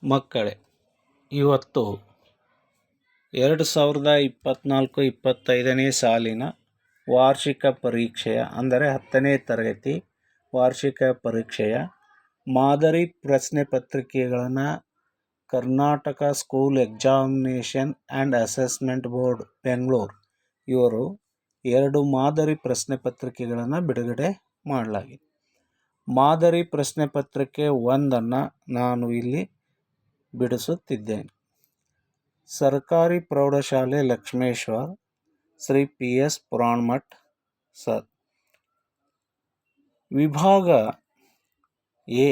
ಮಕ್ಕಳೇ, ಇವತ್ತು 2024-25ನೇ ಸಾಲಿನ ವಾರ್ಷಿಕ ಪರೀಕ್ಷೆಯ ಅಂದರೆ 10ನೇ ತರಗತಿ ವಾರ್ಷಿಕ ಪರೀಕ್ಷೆಯ ಮಾದರಿ ಪ್ರಶ್ನೆ ಪತ್ರಿಕೆಗಳನ್ನು Karnataka school examination and assessment board Bengaluru ಇವರು 2 ಮಾದರಿ ಪ್ರಶ್ನೆ ಪತ್ರಿಕೆಗಳನ್ನು ಬಿಡುಗಡೆ ಮಾಡಲಾಗಿದೆ. ಮಾದರಿ ಪ್ರಶ್ನೆ ಪತ್ರಿಕೆ 1 ನಾನು ಇಲ್ಲಿ ಬಿಡಿಸುತ್ತಿದ್ದೇನೆ. ಸರ್ಕಾರಿ ಪ್ರೌಢಶಾಲೆ ಲಕ್ಷ್ಮೇಶ್ವರ್, ಶ್ರೀ PS ಪುರಾಣಮಠ್ ಸರ್. ವಿಭಾಗ ಎ.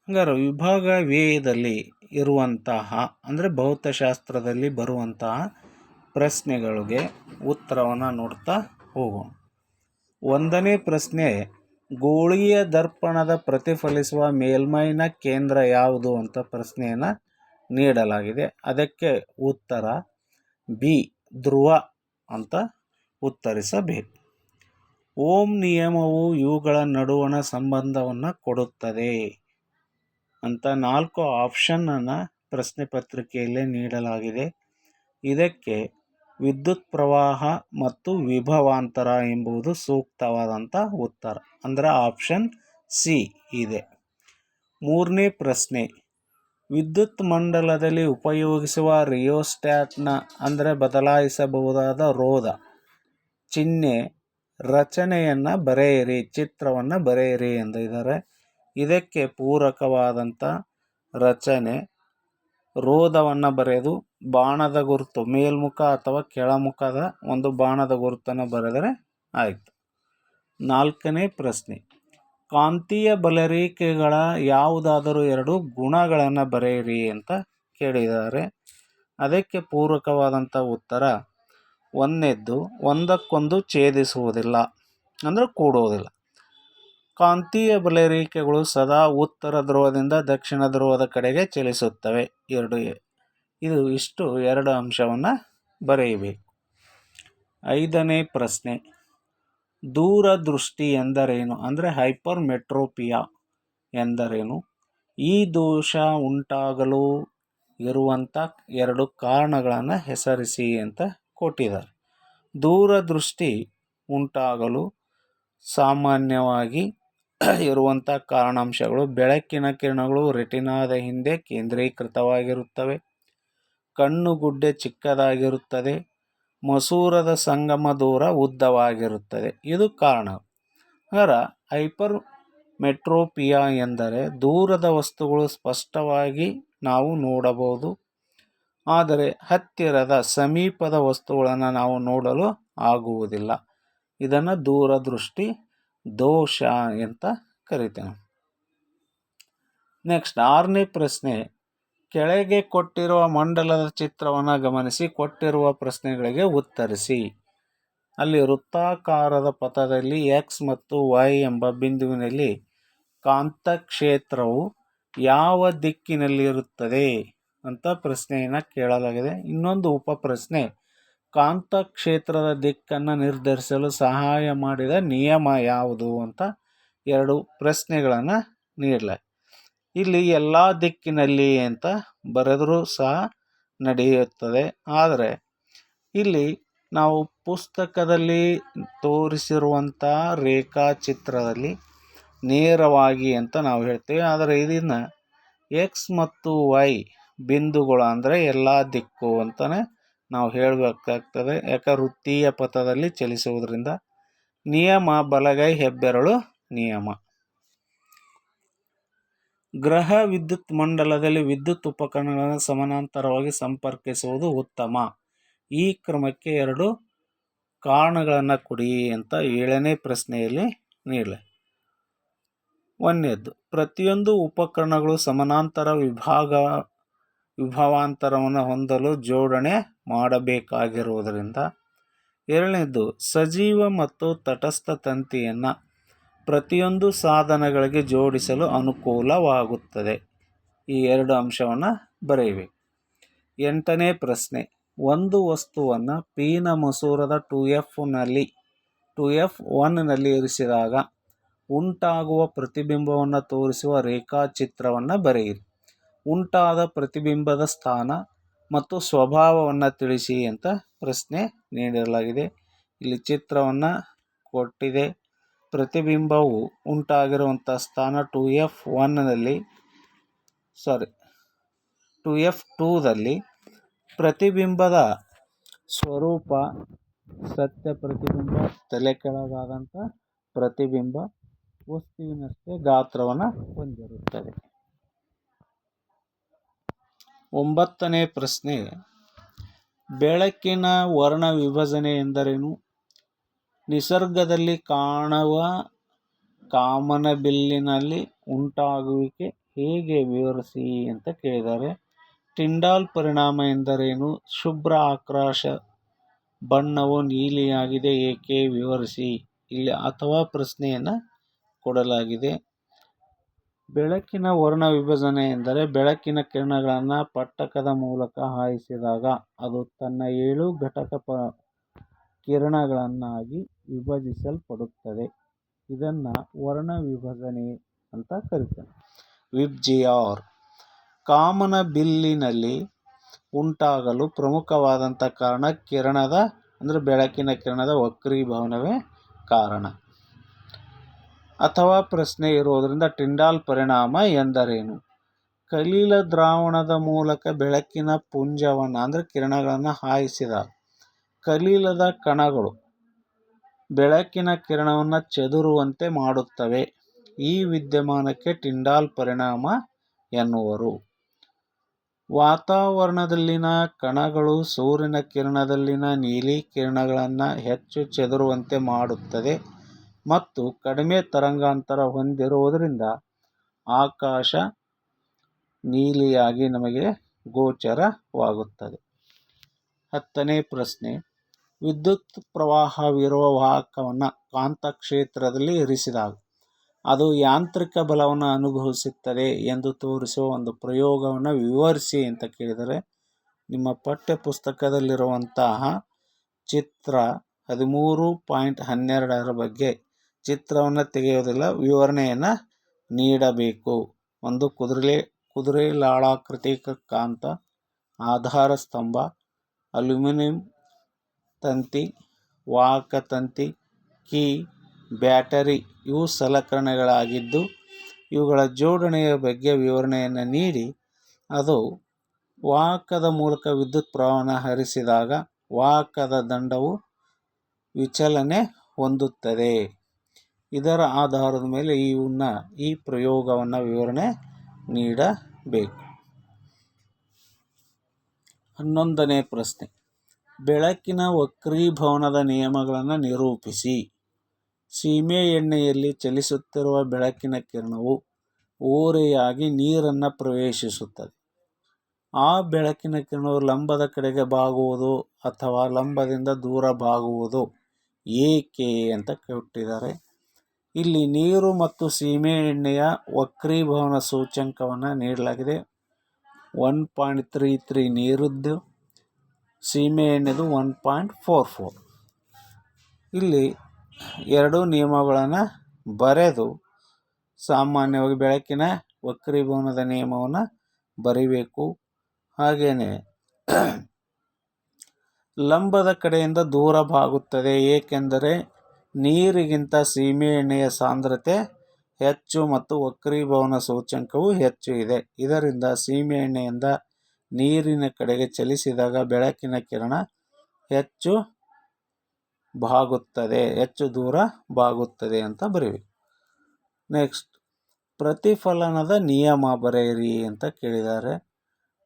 ಹಂಗಾರೆ ವಿಭಾಗ ವೇದಲ್ಲಿ ಇರುವಂತಹ ಅಂದರೆ ಭೌತಶಾಸ್ತ್ರದಲ್ಲಿ ಬರುವಂತಹ ಪ್ರಶ್ನೆಗಳಿಗೆ ಉತ್ತರವನ್ನು ನೋಡ್ತಾ ಹೋಗೋಣ. 1ನೇ ಪ್ರಶ್ನೆ, ಗೋಳೀಯ ದರ್ಪಣದ ಪ್ರತಿಫಲಿಸುವ ಮೇಲ್ಮೈನ ಕೇಂದ್ರ ಯಾವುದು ಅಂತ ಪ್ರಶ್ನೆಯನ್ನು ನೀಡಲಾಗಿದೆ. ಅದಕ್ಕೆ ಉತ್ತರ ಬಿ, ಧ್ರುವ ಅಂತ ಉತ್ತರಿಸಬೇಕು. ಓಮ್ ನಿಯಮವು ಇವುಗಳ ನಡುವಣ ಸಂಬಂಧವನ್ನು ಕೊಡುತ್ತದೆ ಅಂತ 4 ಆಪ್ಷನನ್ನು ಪ್ರಶ್ನೆ ಪತ್ರಿಕೆಯಲ್ಲಿ ನೀಡಲಾಗಿದೆ. ಇದಕ್ಕೆ ವಿದ್ಯುತ್ ಪ್ರವಾಹ ಮತ್ತು ವಿಭವಾಂತರ ಎಂಬುದು ಸೂಕ್ತವಾದಂಥ ಉತ್ತರ, ಅಂದರೆ ಆಪ್ಷನ್ ಸಿ ಇದೆ. 3ನೇ ಪ್ರಶ್ನೆ, ವಿದ್ಯುತ್ ಮಂಡಲದಲ್ಲಿ ಉಪಯೋಗಿಸುವ ರಿಯೋಸ್ಟ್ಯಾಟ್ನ ಅಂದರೆ ಬದಲಾಯಿಸಬಹುದಾದ ರೋಧ ಚಿಹ್ನೆ ರಚನೆಯನ್ನು ಬರೆಯಿರಿ, ಚಿತ್ರವನ್ನು ಬರೆಯಿರಿ ಎಂದಿದ್ದಾರೆ. ಇದಕ್ಕೆ ಪೂರಕವಾದಂಥ ರಚನೆ ರೋಧವನ್ನು ಬರೆದು ಬಾಣದ ಗುರುತು ಮೇಲ್ಮುಖ ಅಥವಾ ಕೆಳಮುಖದ ಒಂದು ಬಾಣದ ಗುರುತನ್ನು ಬರೆದರೆ ಆಯಿತು. 4ನೇ ಪ್ರಶ್ನೆ, ಕಾಂತೀಯ ಬಲರೇಖೆಗಳ ಯಾವುದಾದರೂ 2 ಗುಣಗಳನ್ನು ಬರೆಯಿರಿ ಅಂತ ಕೇಳಿದ್ದಾರೆ. ಅದಕ್ಕೆ ಪೂರಕವಾದಂಥ ಉತ್ತರ 1ನೇದ್ದು ಒಂದಕ್ಕೊಂದು ಛೇದಿಸುವುದಿಲ್ಲ ಅಂದರೆ ಕೂಡುವುದಿಲ್ಲ. ಕಾಂತೀಯ ಬಲರೇಖೆಗಳು ಸದಾ ಉತ್ತರ ಧ್ರುವದಿಂದ ದಕ್ಷಿಣ ಧ್ರುವದ ಕಡೆಗೆ ಚಲಿಸುತ್ತವೆ. 2 ಇಷ್ಟು 2 ಅಂಶವನ್ನು ಬರೆಯಬೇಕು. 5ನೇ ಪ್ರಶ್ನೆ, ದೂರದೃಷ್ಟಿ ಎಂದರೇನು ಅಂದರೆ ಹೈಪರ್ಮೆಟ್ರೋಪಿಯಾ ಎಂದರೇನು? ಈ ದೋಷ ಉಂಟಾಗಲು ಇರುವಂಥ 2 ಕಾರಣಗಳನ್ನು ಹೆಸರಿಸಿ ಅಂತ ಕೊಟ್ಟಿದ್ದಾರೆ. ದೂರದೃಷ್ಟಿ ಉಂಟಾಗಲು ಸಾಮಾನ್ಯವಾಗಿ ಇರುವಂಥ ಕಾರಣಾಂಶಗಳು: ಬೆಳಕಿನ ಕಿರಣಗಳು ರೆಟಿನಾದ ಹಿಂದೆ ಕೇಂದ್ರೀಕೃತವಾಗಿರುತ್ತವೆ, ಕಣ್ಣುಗುಡ್ಡೆ ಚಿಕ್ಕದಾಗಿರುತ್ತದೆ, ಮಸೂರದ ಸಂಗಮ ದೂರ ಉದ್ದವಾಗಿರುತ್ತದೆ. ಇದು ಕಾರಣ. ಹೈಪರ್ ಮೆಟ್ರೋಪಿಯಾ ಎಂದರೆ ದೂರದ ವಸ್ತುಗಳು ಸ್ಪಷ್ಟವಾಗಿ ನಾವು ನೋಡಬಹುದು, ಆದರೆ ಹತ್ತಿರದ ಸಮೀಪದ ವಸ್ತುಗಳನ್ನು ನಾವು ನೋಡಲು ಆಗುವುದಿಲ್ಲ. ಇದನ್ನು ದೂರದೃಷ್ಟಿ ದೋಷ ಅಂತ ಕರಿತೇವೆ. ನೆಕ್ಸ್ಟ್ 6ನೇ ಪ್ರಶ್ನೆ, ಕೆಳಗೆ ಕೊಟ್ಟಿರುವ ಮಂಡಲದ ಚಿತ್ರವನ್ನು ಗಮನಿಸಿ ಕೊಟ್ಟಿರುವ ಪ್ರಶ್ನೆಗಳಿಗೆ ಉತ್ತರಿಸಿ. ಅಲ್ಲಿ ವೃತ್ತಾಕಾರದ ಪಥದಲ್ಲಿ X ಮತ್ತು Y ಎಂಬ ಬಿಂದುವಿನಲ್ಲಿ ಕಾಂತಕ್ಷೇತ್ರವು ಯಾವ ದಿಕ್ಕಿನಲ್ಲಿರುತ್ತದೆ ಅಂತ ಪ್ರಶ್ನೆಯನ್ನು ಕೇಳಲಾಗಿದೆ. ಇನ್ನೊಂದು ಉಪಪ್ರಶ್ನೆ, ಕಾಂತಕ್ಷೇತ್ರದ ದಿಕ್ಕನ್ನು ನಿರ್ಧರಿಸಲು ಸಹಾಯ ಮಾಡಿದ ನಿಯಮ ಯಾವುದು ಅಂತ 2 ಪ್ರಶ್ನೆಗಳನ್ನು ನೀಡಲಾಗಿದೆ. ಇಲ್ಲಿ ಎಲ್ಲ ದಿಕ್ಕಿನಲ್ಲಿ ಅಂತ ಬರೆದರೂ ಸಹ ನಡೆಯುತ್ತದೆ, ಆದರೆ ಇಲ್ಲಿ ನಾವು ಪುಸ್ತಕದಲ್ಲಿ ತೋರಿಸಿರುವಂಥ ರೇಖಾಚಿತ್ರದಲ್ಲಿ ನೇರವಾಗಿ ಅಂತ ನಾವು ಹೇಳ್ತೀವಿ, ಆದರೆ ಇದನ್ನು X ಮತ್ತು Y ಬಿಂದುಗಳು ಅಂದರೆ ಎಲ್ಲ ದಿಕ್ಕು ಅಂತಲೇ ನಾವು ಹೇಳಬೇಕಾಗ್ತದೆ. ಯಾಕೆ ವೃತ್ತೀಯ ಪಥದಲ್ಲಿ ಚಲಿಸುವುದರಿಂದ. ನಿಯಮ ಬಲಗೈ ಹೆಬ್ಬೆರಳು ನಿಯಮ. ಗ್ರಹ ವಿದ್ಯುತ್ ಮಂಡಲದಲ್ಲಿ ವಿದ್ಯುತ್ ಉಪಕರಣಗಳನ್ನು ಸಮಾನಾಂತರವಾಗಿ ಸಂಪರ್ಕಿಸುವುದು ಉತ್ತಮ. ಈ ಕ್ರಮಕ್ಕೆ 2 ಕಾರಣಗಳನ್ನು ಕೊಡಿ ಅಂತ 7ನೇ ಪ್ರಶ್ನೆಯಲ್ಲಿ ನೀಡಲಾಗಿದೆ. 1ನೇದ್ದು, ಪ್ರತಿಯೊಂದು ಉಪಕರಣಗಳು ಸಮಾನಾಂತರ ವಿಭವಾಂತರವನ್ನು ಹೊಂದಲು ಜೋಡಣೆ ಮಾಡಬೇಕಾಗಿರುವುದರಿಂದ. 2ನೇದ್ದು, ಸಜೀವ ಮತ್ತು ತಟಸ್ಥ ತಂತಿಯನ್ನು ಪ್ರತಿಯೊಂದು ಸಾಧನಗಳಿಗೆ ಜೋಡಿಸಲು ಅನುಕೂಲವಾಗುತ್ತದೆ. ಈ 2 ಅಂಶವನ್ನು ಬರೆಯಬೇಕು. 8ನೇ ಪ್ರಶ್ನೆ, ಒಂದು ವಸ್ತುವನ್ನು P ನ ಮಸೂರದ 2F1ನಲ್ಲಿ ಇರಿಸಿದಾಗ ಉಂಟಾಗುವ ಪ್ರತಿಬಿಂಬವನ್ನು ತೋರಿಸುವ ರೇಖಾಚಿತ್ರವನ್ನು ಬರೆಯಿರಿ. ಉಂಟಾದ ಪ್ರತಿಬಿಂಬದ ಸ್ಥಾನ ಮತ್ತು ಸ್ವಭಾವವನ್ನು ತಿಳಿಸಿ ಅಂತ ಪ್ರಶ್ನೆ ನೀಡಲಾಗಿದೆ. ಇಲ್ಲಿ ಚಿತ್ರವನ್ನು ಕೊಟ್ಟಿದೆ. ಪ್ರತಿಬಿಂಬವು ಉಂಟಾಗಿರುವಂಥ ಸ್ಥಾನ 2F1ನಲ್ಲಿ 2F2ದಲ್ಲಿ ಪ್ರತಿಬಿಂಬದ ಸ್ವರೂಪ ಸತ್ಯ ಪ್ರತಿಬಿಂಬ, ತಲೆ ಕೆಳಗಾದಂಥ ಪ್ರತಿಬಿಂಬ, ವಸ್ತುವಿನಷ್ಟೇ ಗಾತ್ರವನ್ನು ಹೊಂದಿರುತ್ತದೆ. 9ನೇ ಪ್ರಶ್ನೆ, ಬೆಳಕಿನ ವರ್ಣ ವಿಭಜನೆ ಎಂದರೇನು? ನಿಸರ್ಗದಲ್ಲಿ ಕಾಣುವ ಕಾಮನಬಿಲ್ಲಿನಲ್ಲಿ ಉಂಟಾಗುವಿಕೆ ಹೇಗೆ ವಿವರಿಸಿ ಅಂತ ಕೇಳಿದ್ದಾರೆ. ಟಿಂಡಾಲ್ ಪರಿಣಾಮ ಎಂದರೇನು? ಶುಭ್ರ ಆಕಾಶ ಬಣ್ಣವು ನೀಲಿಯಾಗಿದೆ ಏಕೆ ವಿವರಿಸಿ. ಇಲ್ಲಿ ಅಥವಾ ಪ್ರಶ್ನೆಯನ್ನು ಕೊಡಲಾಗಿದೆ. ಬೆಳಕಿನ ವರ್ಣ ವಿಭಜನೆ ಎಂದರೆ ಬೆಳಕಿನ ಕಿರಣಗಳನ್ನು ಪಟ್ಟಕದ ಮೂಲಕ ಹಾಯಿಸಿದಾಗ ಅದು ತನ್ನ 7 ಘಟಕ ಕಿರಣಗಳನ್ನಾಗಿ ವಿಭಜಿಸಲ್ಪಡುತ್ತದೆ. ಇದನ್ನು ವರ್ಣ ವಿಭಜನೆ ಅಂತ ಕರೀತಾರೆ. ವಿಬ್ಜಿಆರ್ ಕಾಮನಬಿಲ್ಲಿನಲ್ಲಿ ಉಂಟಾಗಲು ಪ್ರಮುಖವಾದಂಥ ಕಾರಣ ಬೆಳಕಿನ ಕಿರಣದ ವಕ್ರೀಭವನವೇ ಕಾರಣ. ಅಥವಾ ಪ್ರಶ್ನೆ ಇರೋದರಿಂದ ಟಿಂಡಾಲ್ ಪರಿಣಾಮ ಎಂದರೇನು? ಕಲೀಲ ದ್ರಾವಣದ ಮೂಲಕ ಬೆಳಕಿನ ಪುಂಜವನ್ನು ಕಿರಣಗಳನ್ನು ಹಾಯಿಸಿದಾಗ ಕಲೀಲದ ಕಣಗಳು ಬೆಳಕಿನ ಕಿರಣವನ್ನು ಚದುರುವಂತೆ ಮಾಡುತ್ತವೆ. ಈ ವಿದ್ಯಮಾನಕ್ಕೆ ಟಿಂಡಾಲ್ ಪರಿಣಾಮ ಎನ್ನುವರು. ವಾತಾವರಣದಲ್ಲಿನ ಕಣಗಳು ಸೂರ್ಯನ ಕಿರಣದಲ್ಲಿನ ನೀಲಿ ಕಿರಣಗಳನ್ನು ಹೆಚ್ಚು ಚದುರುವಂತೆ ಮಾಡುತ್ತದೆ ಮತ್ತು ಕಡಿಮೆ ತರಂಗಾಂತರ ಹೊಂದಿರುವುದರಿಂದ ಆಕಾಶ ನೀಲಿಯಾಗಿ ನಮಗೆ ಗೋಚರವಾಗುತ್ತದೆ. 10ನೇ ಪ್ರಶ್ನೆ, ವಿದ್ಯುತ್ ಪ್ರವಾಹವಿರುವ ವಾಹಕವನ್ನು ಕಾಂತಕ್ಷೇತ್ರದಲ್ಲಿ ಇರಿಸಿದಾಗ ಅದು ಯಾಂತ್ರಿಕ ಬಲವನ್ನು ಅನುಭವಿಸುತ್ತದೆ ಎಂದು ತೋರಿಸುವ ಒಂದು ಪ್ರಯೋಗವನ್ನು ವಿವರಿಸಿ ಅಂತ ಕೇಳಿದರೆ, ನಿಮ್ಮ ಪಠ್ಯ ಪುಸ್ತಕದಲ್ಲಿರುವಂತಹ ಚಿತ್ರ 13.12 ಬಗ್ಗೆ ಚಿತ್ರವನ್ನು ತೆಗೆಯೋದಿಲ್ಲ, ವಿವರಣೆಯನ್ನು ನೀಡಬೇಕು. ಒಂದು ಕುದುರೆ ಲಾಳಾಕೃತಿ ಕಾಂತ, ಆಧಾರ ಸ್ತಂಭ, ಅಲ್ಯೂಮಿನಿಯಂ ತಂತಿ, ವಾಹಕ ತಂತಿ, ಕೀ, ಬ್ಯಾಟರಿ ಇವು ಸಲಕರಣೆಗಳಾಗಿದ್ದು ಇವುಗಳ ಜೋಡಣೆಯ ಬಗ್ಗೆ ವಿವರಣೆಯನ್ನು ನೀಡಿ ಅದು ವಾಹಕದ ಮೂಲಕ ವಿದ್ಯುತ್ ಪ್ರವಾಹವನ್ನು ಹರಿಸಿದಾಗ ವಾಹಕದ ದಂಡವು ವಿಚಲನೆ ಹೊಂದುತ್ತದೆ. ಇದರ ಆಧಾರದ ಮೇಲೆ ಈ ಪ್ರಯೋಗವನ್ನು ವಿವರಣೆ ನೀಡಬೇಕು. 11ನೇ ಪ್ರಶ್ನೆ, ಬೆಳಕಿನ ವಕ್ರೀಭವನದ ನಿಯಮಗಳನ್ನು ನಿರೂಪಿಸಿ. ಸೀಮೆ ಎಣ್ಣೆಯಲ್ಲಿ ಚಲಿಸುತ್ತಿರುವ ಬೆಳಕಿನ ಕಿರಣವು ಓರೆಯಾಗಿ ನೀರನ್ನು ಪ್ರವೇಶಿಸುತ್ತದೆ. ಆ ಬೆಳಕಿನ ಕಿರಣವು ಲಂಬದ ಕಡೆಗೆ ಬಾಗುವುದು ಅಥವಾ ಲಂಬದಿಂದ ದೂರ ಬಾಗುವುದು ಏಕೆ ಅಂತ ಕೊಟ್ಟಿದ್ದಾರೆ. ಇಲ್ಲಿ ನೀರು ಮತ್ತು ಸೀಮೆ ಎಣ್ಣೆಯ ವಕ್ರೀಭವನ ಸೂಚ್ಯಂಕವನ್ನು ನೀಡಲಾಗಿದೆ. 1.33 ನೀರಿದ್ದು, ಸೀಮೆ ಎಣ್ಣೆದು 1.44. ಇಲ್ಲಿ ಎರಡು ನಿಯಮಗಳನ್ನು ಬರೆದು ಸಾಮಾನ್ಯವಾಗಿ ಬೆಳಕಿನ ವಕ್ರೀಭವನದ ನಿಯಮವನ್ನು ಬರಿಬೇಕು. ಹಾಗೆಯೇ ಲಂಬದ ಕಡೆಯಿಂದ ದೂರ ಬಾಗುತ್ತದೆ ಏಕೆಂದರೆ ನೀರಿಗಿಂತ ಸೀಮೆ ಎಣ್ಣೆಯ ಸಾಂದ್ರತೆ ಹೆಚ್ಚು ಮತ್ತು ವಕ್ರೀಭವನ ಸೂಚ್ಯಂಕವು ಹೆಚ್ಚು ಇದೆ. ಇದರಿಂದ ಸೀಮೆ ಎಣ್ಣೆಯಿಂದ ನೀರಿನ ಕಡೆಗೆ ಚಲಿಸಿದಾಗ ಬೆಳಕಿನ ಕಿರಣ ಹೆಚ್ಚು ದೂರ ಬಾಗುತ್ತದೆ ಅಂತ ಬರೀಬೇಕು. ನೆಕ್ಸ್ಟ್, ಪ್ರತಿಫಲನದ ನಿಯಮ ಬರೆಯಿರಿ ಅಂತ ಕೇಳಿದ್ದಾರೆ.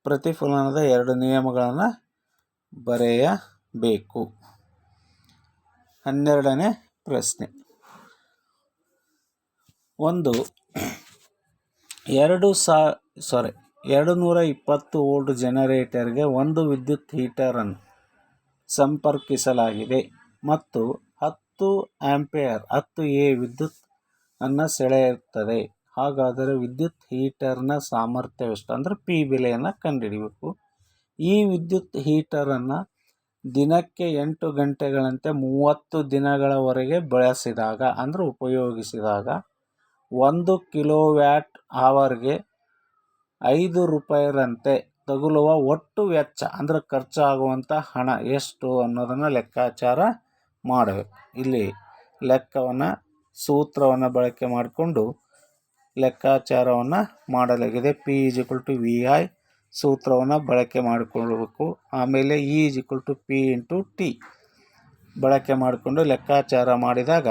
ಪ್ರತಿಫಲನದ 2 ನಿಯಮಗಳನ್ನು ಬರೆಯಬೇಕು. 12ನೇ ಪ್ರಶ್ನೆ, 220 ವೋಲ್ಟ್ ಜನರೇಟರ್ಗೆ ಒಂದು ವಿದ್ಯುತ್ ಹೀಟರನ್ನು ಸಂಪರ್ಕಿಸಲಾಗಿದೆ ಮತ್ತು 10 ಆಂಪಿಯರ್ 10A ವಿದ್ಯುತ್ ಅನ್ನು ಸೆಳೆಯುತ್ತದೆ. ಹಾಗಾದರೆ ವಿದ್ಯುತ್ ಹೀಟರ್ನ ಸಾಮರ್ಥ್ಯವೆಷ್ಟು P ಬೆಲೆಯನ್ನು ಕಂಡುಹಿಡಿಯಬೇಕು. ಈ ವಿದ್ಯುತ್ ಹೀಟರನ್ನು ದಿನಕ್ಕೆ 8 ಗಂಟೆಗಳಂತೆ 30 ದಿನಗಳವರೆಗೆ ಬಳಸಿದಾಗ ಉಪಯೋಗಿಸಿದಾಗ 1 ಕಿಲೋವ್ಯಾಟ್ ಅವರ್ಗೆ ರೂಪಾಯಿರಂತೆ ತಗುಲುವ ಒಟ್ಟು ವೆಚ್ಚ ಅಂದರೆ ಖರ್ಚಾಗುವಂಥ ಹಣ ಎಷ್ಟು ಅನ್ನೋದನ್ನು ಲೆಕ್ಕಾಚಾರ ಮಾಡಬೇಕು. ಇಲ್ಲಿ ಲೆಕ್ಕವನ್ನು ಸೂತ್ರವನ್ನು ಬಳಕೆ ಮಾಡಿಕೊಂಡು ಲೆಕ್ಕಾಚಾರವನ್ನು ಮಾಡಲಾಗಿದೆ. P=VI ಸೂತ್ರವನ್ನು ಬಳಕೆ ಮಾಡಿಕೊಳ್ಳಬೇಕು. ಆಮೇಲೆ E=P×T ಬಳಕೆ ಮಾಡಿಕೊಂಡು ಲೆಕ್ಕಾಚಾರ ಮಾಡಿದಾಗ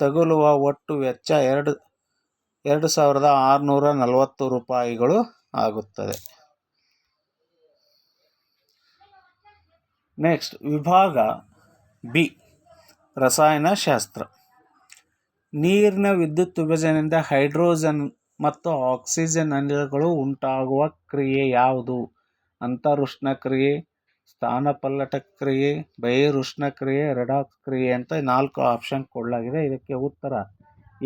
ತಗುಲುವ ಒಟ್ಟು ವೆಚ್ಚ 2640 ರೂಪಾಯಿಗಳು ಆಗುತ್ತದೆ. ನೆಕ್ಸ್ಟ್ ವಿಭಾಗ ಬಿ ರಸಾಯನಶಾಸ್ತ್ರ. ನೀರಿನ ವಿದ್ಯುತ್ ವಿಭಜನೆಯಿಂದ ಹೈಡ್ರೋಜನ್ ಮತ್ತು ಆಕ್ಸಿಜನ್ ಅನಿಲಗಳು ಉಂಟಾಗುವ ಕ್ರಿಯೆ ಯಾವುದು? ಅಂತರುಷ್ಣ ಕ್ರಿಯೆ, ಸ್ಥಾನಪಲ್ಲಟ ಕ್ರಿಯೆ, ಬಹಿರುಷ್ಣ ಕ್ರಿಯೆ, ರೆಡಾಕ್ಸ್ ಕ್ರಿಯೆ ಅಂತ 4 ಆಪ್ಷನ್ ಕೊಡಲಾಗಿದೆ. ಇದಕ್ಕೆ ಉತ್ತರ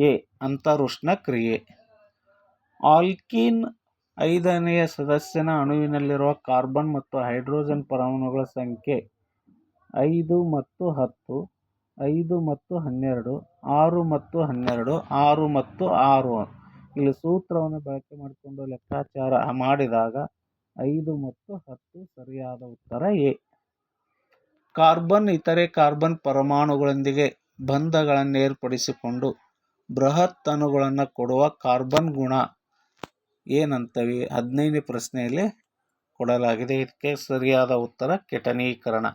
ಎ ಅಂತರುಷ್ಣ ಕ್ರಿಯೆ. ಆಲ್ಕೀನ್ 5ನೇ ಸದಸ್ಯನ ಅಣುವಿನಲ್ಲಿರುವ ಕಾರ್ಬನ್ ಮತ್ತು ಹೈಡ್ರೋಜನ್ ಪರಮಾಣುಗಳ ಸಂಖ್ಯೆ 5 ಮತ್ತು 10, 5 ಮತ್ತು 12, 6 ಮತ್ತು 12, 6 ಮತ್ತು 6. ಇಲ್ಲಿ ಸೂತ್ರವನ್ನು ಬಳಕೆ ಮಾಡಿಕೊಂಡು ಲೆಕ್ಕಾಚಾರ ಮಾಡಿದಾಗ 5 ಮತ್ತು 10 ಸರಿಯಾದ ಉತ್ತರ ಎ. ಕಾರ್ಬನ್ ಇತರೆ ಕಾರ್ಬನ್ ಪರಮಾಣುಗಳೊಂದಿಗೆ ಬಂಧಗಳನ್ನು ಏರ್ಪಡಿಸಿಕೊಂಡು ಬೃಹತ್ ಅಣುಗಳನ್ನು ಕೊಡುವ ಕಾರ್ಬನ್ ಗುಣ ಏನಂತವೆ? 15ನೇ ಪ್ರಶ್ನೆಯಲ್ಲಿ ಕೊಡಲಾಗಿದೆ. ಇದಕ್ಕೆ ಸರಿಯಾದ ಉತ್ತರ ಕೆಟನೀಕರಣ.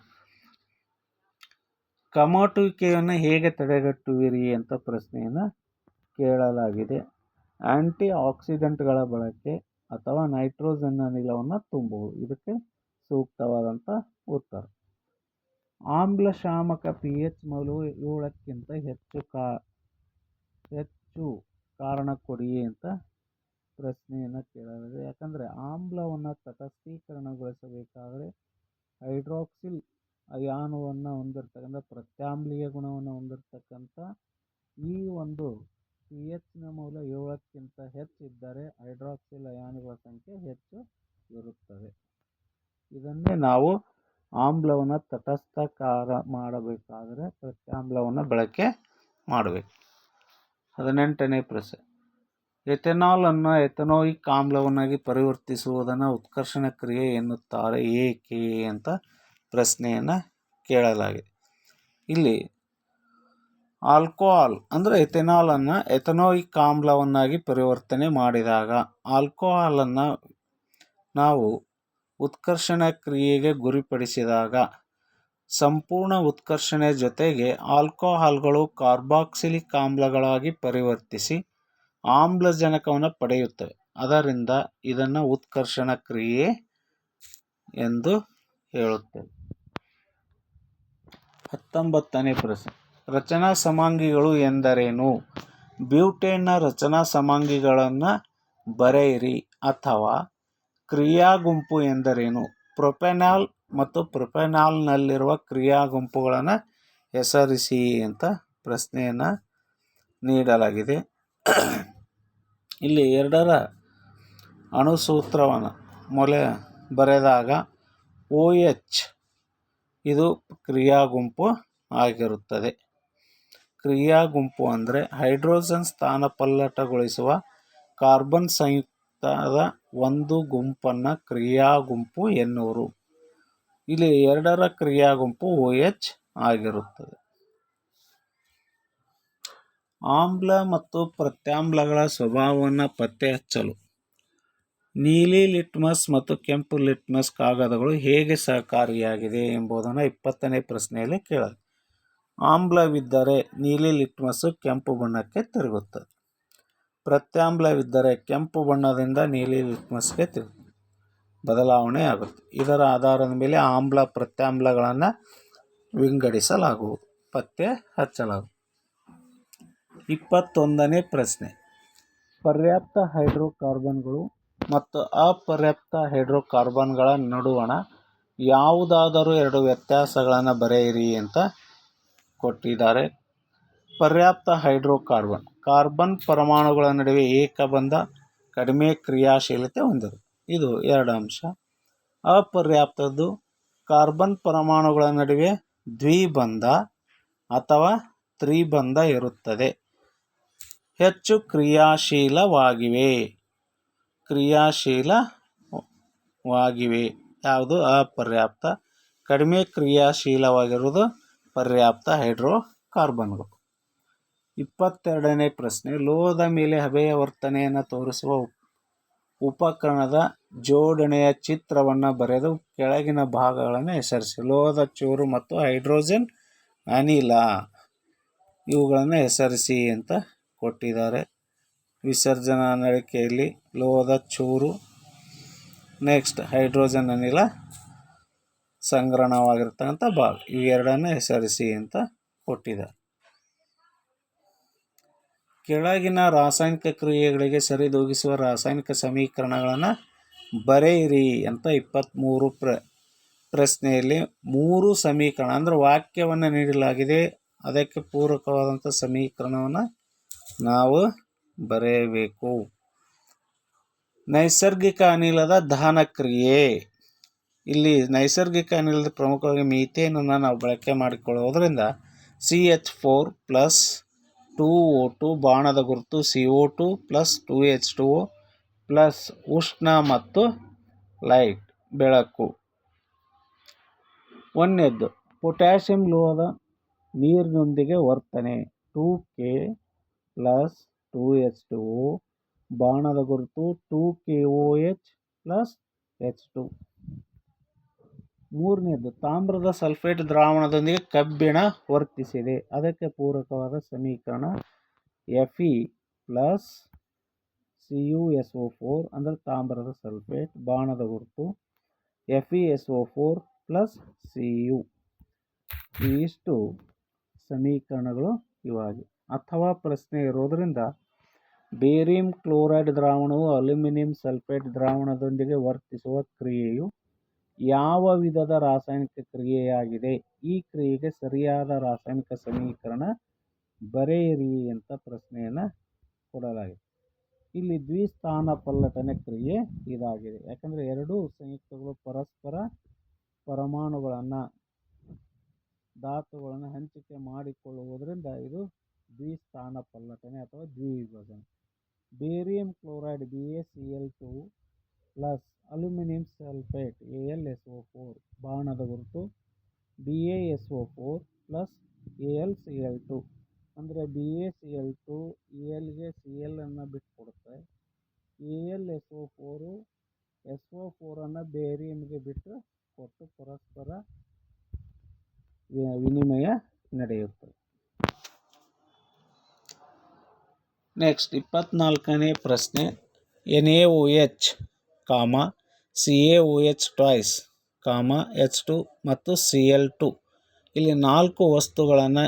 ಕಮಟುವಿಕೆಯನ್ನು ಹೇಗೆ ತಡೆಗಟ್ಟುವಿರಿ ಅಂತ ಪ್ರಶ್ನೆಯನ್ನು ಕೇಳಲಾಗಿದೆ. ಆಂಟಿ ಆಕ್ಸಿಡೆಂಟ್ಗಳ ಬಳಕೆ ಅಥವಾ ನೈಟ್ರೋಜನ್ ಅನಿಲವನ್ನು ತುಂಬುವುದು ಇದಕ್ಕೆ ಸೂಕ್ತವಾದಂಥ ಉತ್ತರ. ಆಮ್ಲಶಾಮಕ pH ಮೌಲ್ಯವು 7ಕ್ಕಿಂತ ಹೆಚ್ಚು ಕಾರಣ ಕೊಡಿ ಅಂತ ಪ್ರಶ್ನೆಯನ್ನು ಕೇಳಲಾಗಿದೆ. ಯಾಕಂದರೆ ಆಮ್ಲವನ್ನು ತಟಸ್ಥೀಕರಣಗೊಳಿಸಬೇಕಾದರೆ ಹೈಡ್ರಾಕ್ಸಿಲ್ ಅಯಾನುವನ್ನು ಹೊಂದಿರತಕ್ಕಂಥ ಪ್ರತ್ಯಾಮ್ಲೀಯ ಗುಣವನ್ನು ಹೊಂದಿರತಕ್ಕಂಥ ಈ ಒಂದು pHನ ಮೌಲ್ಯ 7ಕ್ಕಿಂತ ಹೆಚ್ಚಿದ್ದರೆ ಹೈಡ್ರಾಕ್ಸಿಲ್ ಅಯಾನುಗಳ ಸಂಖ್ಯೆ ಹೆಚ್ಚು ಇರುತ್ತದೆ. ಇದನ್ನೇ ನಾವು ಆಮ್ಲವನ್ನು ತಟಸ್ಥಕಾರ ಮಾಡಬೇಕಾದರೆ ಪ್ರತ್ಯಾಮ್ಲವನ್ನು ಬಳಕೆ ಮಾಡಬೇಕು. 18ನೇ ಪ್ರಶ್ನೆ. ಎಥೆನಾಲ್ ಅನ್ನು ಎಥೆನೋಯಿಕ್ ಆಮ್ಲವನ್ನಾಗಿ ಪರಿವರ್ತಿಸುವುದನ್ನು ಉತ್ಕರ್ಷಣ ಕ್ರಿಯೆ ಎನ್ನುತ್ತಾರೆ, ಏಕೆ ಅಂತ ಪ್ರಶ್ನೆಯನ್ನು ಕೇಳಲಾಗಿದೆ. ಇಲ್ಲಿ ಆಲ್ಕೋಹಾಲ್ ಅಂದರೆ ಎಥೆನಾಲನ್ನು ಎಥೆನೋಯಿಕ್ ಆಮ್ಲವನ್ನಾಗಿ ಪರಿವರ್ತನೆ ಮಾಡಿದಾಗ ಆಲ್ಕೋಹಾಲನ್ನು ನಾವು ಉತ್ಕರ್ಷಣ ಕ್ರಿಯೆಗೆ ಗುರಿಪಡಿಸಿದಾಗ ಸಂಪೂರ್ಣ ಉತ್ಕರ್ಷಣೆ ಜೊತೆಗೆ ಆಲ್ಕೋಹಾಲ್ಗಳು ಕಾರ್ಬಾಕ್ಸಿಲಿಕ್ ಆಮ್ಲಗಳಾಗಿ ಪರಿವರ್ತಿಸಿ ಆಮ್ಲಜನಕವನ್ನು ಪಡೆಯುತ್ತವೆ. ಅದರಿಂದ ಇದನ್ನು ಉತ್ಕರ್ಷಣ ಕ್ರಿಯೆ ಎಂದು ಹೇಳುತ್ತೇವೆ. 19ನೇ ಪ್ರಶ್ನೆ. ರಚನಾ ಸಮಾಂಗಿಗಳು ಎಂದರೇನು? ಬ್ಯೂಟೇನ್ನ ರಚನಾ ಸಮಾಂಗಿಗಳನ್ನು ಬರೆಯಿರಿ ಅಥವಾ ಕ್ರಿಯಾ ಗುಂಪು ಎಂದರೇನು? ಪ್ರೊಪೆನಾಲ್ ಮತ್ತು ಪ್ರೊಪೆನಾಲ್ನಲ್ಲಿರುವ ಕ್ರಿಯಾ ಗುಂಪುಗಳನ್ನು ಹೆಸರಿಸಿ ಅಂತ ಪ್ರಶ್ನೆಯನ್ನು ನೀಡಲಾಗಿದೆ. ಇಲ್ಲಿ 2ರ ಅಣುಸೂತ್ರವನ್ನು ಬರೆದಾಗ OH ಇದು ಕ್ರಿಯಾ ಗುಂಪು ಆಗಿರುತ್ತದೆ. ಕ್ರಿಯಾ ಗುಂಪು ಅಂದರೆ ಹೈಡ್ರೋಜನ್ ಸ್ಥಾನಪಲ್ಲಟಗೊಳಿಸುವ ಕಾರ್ಬನ್ ಸಂಯುಕ್ತದ ಒಂದು ಗುಂಪನ್ನು ಕ್ರಿಯಾ ಗುಂಪು ಎನ್ನುವರು. ಇಲ್ಲಿ 2ರ ಕ್ರಿಯಾ ಗುಂಪು OH ಆಗಿರುತ್ತದೆ. ಆಮ್ಲ ಮತ್ತು ಪ್ರತ್ಯಾಮ್ಲಗಳ ಸ್ವಭಾವವನ್ನು ಪತ್ತೆ ಹಚ್ಚಲು ನೀಲಿ ಲಿಟ್ಮಸ್ ಮತ್ತು ಕೆಂಪು ಲಿಟ್ಮಸ್ ಕಾಗದಗಳು ಹೇಗೆ ಸಹಕಾರಿಯಾಗಿದೆ ಎಂಬುದನ್ನು 20ನೇ ಪ್ರಶ್ನೆಯಲ್ಲಿ ಕೇಳಲಾಗಿದೆ. ಆಮ್ಲವಿದ್ದರೆ ನೀಲಿ ಲಿಟ್ಮಸ್ಸು ಕೆಂಪು ಬಣ್ಣಕ್ಕೆ ತಿರುಗುತ್ತದೆ. ಪ್ರತ್ಯಾಮ್ಲವಿದ್ದರೆ ಕೆಂಪು ಬಣ್ಣದಿಂದ ನೀಲಿ ಲಿಟ್ಮಸ್ಗೆ ಬದಲಾವಣೆ ಆಗುತ್ತೆ. ಇದರ ಆಧಾರದ ಮೇಲೆ ಆಮ್ಲ ಪ್ರತ್ಯಾಮ್ಲಗಳನ್ನು ವಿಂಗಡಿಸಲಾಗುವುದು, ಪತ್ತೆ ಹಚ್ಚಲಾಗುವುದು. 21ನೇ ಪ್ರಶ್ನೆ. ಪರ್ಯಾಪ್ತ ಹೈಡ್ರೋಕಾರ್ಬನ್ಗಳು ಮತ್ತು ಅಪರ್ಯಾಪ್ತ ಹೈಡ್ರೋಕಾರ್ಬನ್ಗಳ ನಡುವಣ ಯಾವುದಾದರೂ 2 ವ್ಯತ್ಯಾಸಗಳನ್ನು ಬರೆಯಿರಿ ಅಂತ ಕೊಟ್ಟಿದ್ದಾರೆ. ಪರ್ಯಾಪ್ತ ಹೈಡ್ರೋಕಾರ್ಬನ್ ಕಾರ್ಬನ್ ಪರಮಾಣುಗಳ ನಡುವೆ ಏಕಬಂಧ ಕಡಿಮೆ ಕ್ರಿಯಾಶೀಲತೆ ಹೊಂದಿದೆ, ಇದು 2 ಅಂಶ. ಅಪರ್ಯಾಪ್ತದ್ದು ಕಾರ್ಬನ್ ಪರಮಾಣುಗಳ ನಡುವೆ ದ್ವಿಬಂಧ ಅಥವಾ ತ್ರಿಬಂಧ ಇರುತ್ತದೆ, ಹೆಚ್ಚು ಕ್ರಿಯಾಶೀಲವಾಗಿವೆ. ಕ್ರಿಯಾಶೀಲವಾಗಿವೆ. ಯಾವುದು ಅಪರ್ಯಾಪ್ತ. ಕಡಿಮೆ ಕ್ರಿಯಾಶೀಲವಾಗಿರುವುದು ಪರ್ಯಾಪ್ತ ಹೈಡ್ರೋಕಾರ್ಬನ್ಗಳು. 22ನೇ ಪ್ರಶ್ನೆ, ಲೋಹದ ಮೇಲೆ ಹಬೆಯ ವರ್ತನೆಯನ್ನು ತೋರಿಸುವ ಉಪಕರಣದ ಜೋಡಣೆಯ ಚಿತ್ರವನ್ನು ಬರೆದು ಕೆಳಗಿನ ಭಾಗಗಳನ್ನು ಹೆಸರಿಸಿ. ಲೋಹದ ಚೂರು ಮತ್ತು ಹೈಡ್ರೋಜನ್ ಅನಿಲ ಇವುಗಳನ್ನು ಹೆಸರಿಸಿ ಅಂತ ಕೊಟ್ಟಿದ್ದಾರೆ. ವಿಸರ್ಜನಾ ನಳಿಕೆಯಲ್ಲಿ ಲೋಹದ ಚೂರು, ನೆಕ್ಸ್ಟ್ ಹೈಡ್ರೋಜನ್ ಅನಿಲ ಸಂಗ್ರಹಣವಾಗಿರ್ತಕ್ಕಂಥ ಭಾಗ, ಇವೆರಡನ್ನು ಹೆಸರಿಸಿ ಅಂತ ಕೊಟ್ಟಿದ್ದಾರೆ. ಕೆಳಗಿನ ರಾಸಾಯನಿಕ ಕ್ರಿಯೆಗಳಿಗೆ ಸರಿದೂಗಿಸುವ ರಾಸಾಯನಿಕ ಸಮೀಕರಣಗಳನ್ನು ಬರೆಯಿರಿ ಅಂತ 23 ಪ್ರಶ್ನೆಯಲ್ಲಿ 3 ಸಮೀಕರಣ ಅಂದರೆ ವಾಕ್ಯವನ್ನು ನೀಡಲಾಗಿದೆ, ಅದಕ್ಕೆ ಪೂರಕವಾದಂಥ ಸಮೀಕರಣವನ್ನು ನಾವು ಬರೆಯಬೇಕು. ನೈಸರ್ಗಿಕ ಅನಿಲದ ದಹನ ಕ್ರಿಯೆ. ಇಲ್ಲಿ ನೈಸರ್ಗಿಕ ಅನಿಲದ ಪ್ರಮುಖವಾಗಿ ಮೀಥೇನನ್ನು ನಾವು ಬಳಕೆ ಮಾಡಿಕೊಳ್ಳುವುದರಿಂದ CH4 ಪ್ಲಸ್ 2O2 ಬಾಣದ ಗುರುತು CO2 ಪ್ಲಸ್ 2H2O ಪ್ಲಸ್ ಉಷ್ಣ ಮತ್ತು ಲೈಟ್ ಬೆಳಕು. ಒಂದನೇದ್ದು ಪೊಟ್ಯಾಷಿಯಂ ಲೋಹದ ನೀರಿನೊಂದಿಗೆ ವರ್ತನೆ 2K ಪ್ಲಸ್ 2H2O ಬಾಣದ ಗುರುತು 2KOH ಪ್ಲಸ್ H2. ಮೂರನೇದು ತಾಮ್ರದ ಸಲ್ಫೇಟ್ ದ್ರಾವಣದೊಂದಿಗೆ ಕಬ್ಬಿಣ ವರ್ತಿಸಿದೆ, ಅದಕ್ಕೆ ಪೂರಕವಾದ ಸಮೀಕರಣ Fe ಪ್ಲಸ್ CuSO4 ಅಂದರೆ ತಾಮ್ರದ ಸಲ್ಫೇಟ್ ಬಾಣದ ಗುರುತು FeSO4 ಪ್ಲಸ್ Cu. ಇಷ್ಟು ಸಮೀಕರಣಗಳು ಇವಾಗಿ. ಅಥವಾ ಪ್ರಶ್ನೆ ಇರೋದರಿಂದ ಬೇರಿಯಂ ಕ್ಲೋರೈಡ್ ದ್ರಾವಣವು ಅಲ್ಯೂಮಿನಿಯಂ ಸಲ್ಫೇಟ್ ದ್ರಾವಣದೊಂದಿಗೆ ವರ್ತಿಸುವ ಕ್ರಿಯೆಯು ಯಾವ ವಿಧದ ರಾಸಾಯನಿಕ ಕ್ರಿಯೆಯಾಗಿದೆ? ಈ ಕ್ರಿಯೆಗೆ ಸರಿಯಾದ ರಾಸಾಯನಿಕ ಸಮೀಕರಣ ಬರೆಯಿರಿ ಅಂತ ಪ್ರಶ್ನೆಯನ್ನು ಕೊಡಲಾಗಿದೆ. ಇಲ್ಲಿ ದ್ವಿಸ್ಥಾನ ಪಲ್ಲಟನೆ ಕ್ರಿಯೆ ಇದಾಗಿದೆ. ಯಾಕಂದರೆ ಎರಡೂ ಸಂಯುಕ್ತಗಳು ಪರಸ್ಪರ ಪರಮಾಣುಗಳನ್ನು ಧಾತುಗಳನ್ನು ಹಂಚಿಕೆ ಮಾಡಿಕೊಳ್ಳುವುದರಿಂದ ಇದು ದ್ವಿಸ್ಥಾನ ಪಲ್ಲಟನೆ ಅಥವಾ ದ್ವಿವಿಭಜನೆ. Barium chloride BaCl2 plus aluminium sulphate AlSO4 ಬಾಣದ ಗುರುತು BaSO4 ಪ್ಲಸ್ AlCl2 ಅಂದರೆ BaCl2 Alಗೆ Cl ಅನ್ನು ಬಿಟ್ಟುಕೊಡುತ್ತೆ, AlSO4 SO4 ಅನ್ನು ಬೇರಿಯಂಗೆ ಬಿಟ್ಟು ಕೊಟ್ಟು ಪರಸ್ಪರ ವಿನಿಮಯ ನಡೆಯುತ್ತದೆ. ನೆಕ್ಸ್ಟ್ 24ನೇ ಪ್ರಶ್ನೆ, NaOH, CaOH ಟ್ವೈಸ್, H2 ಮತ್ತು Cl2 ಇಲ್ಲಿ 4 ವಸ್ತುಗಳನ್ನು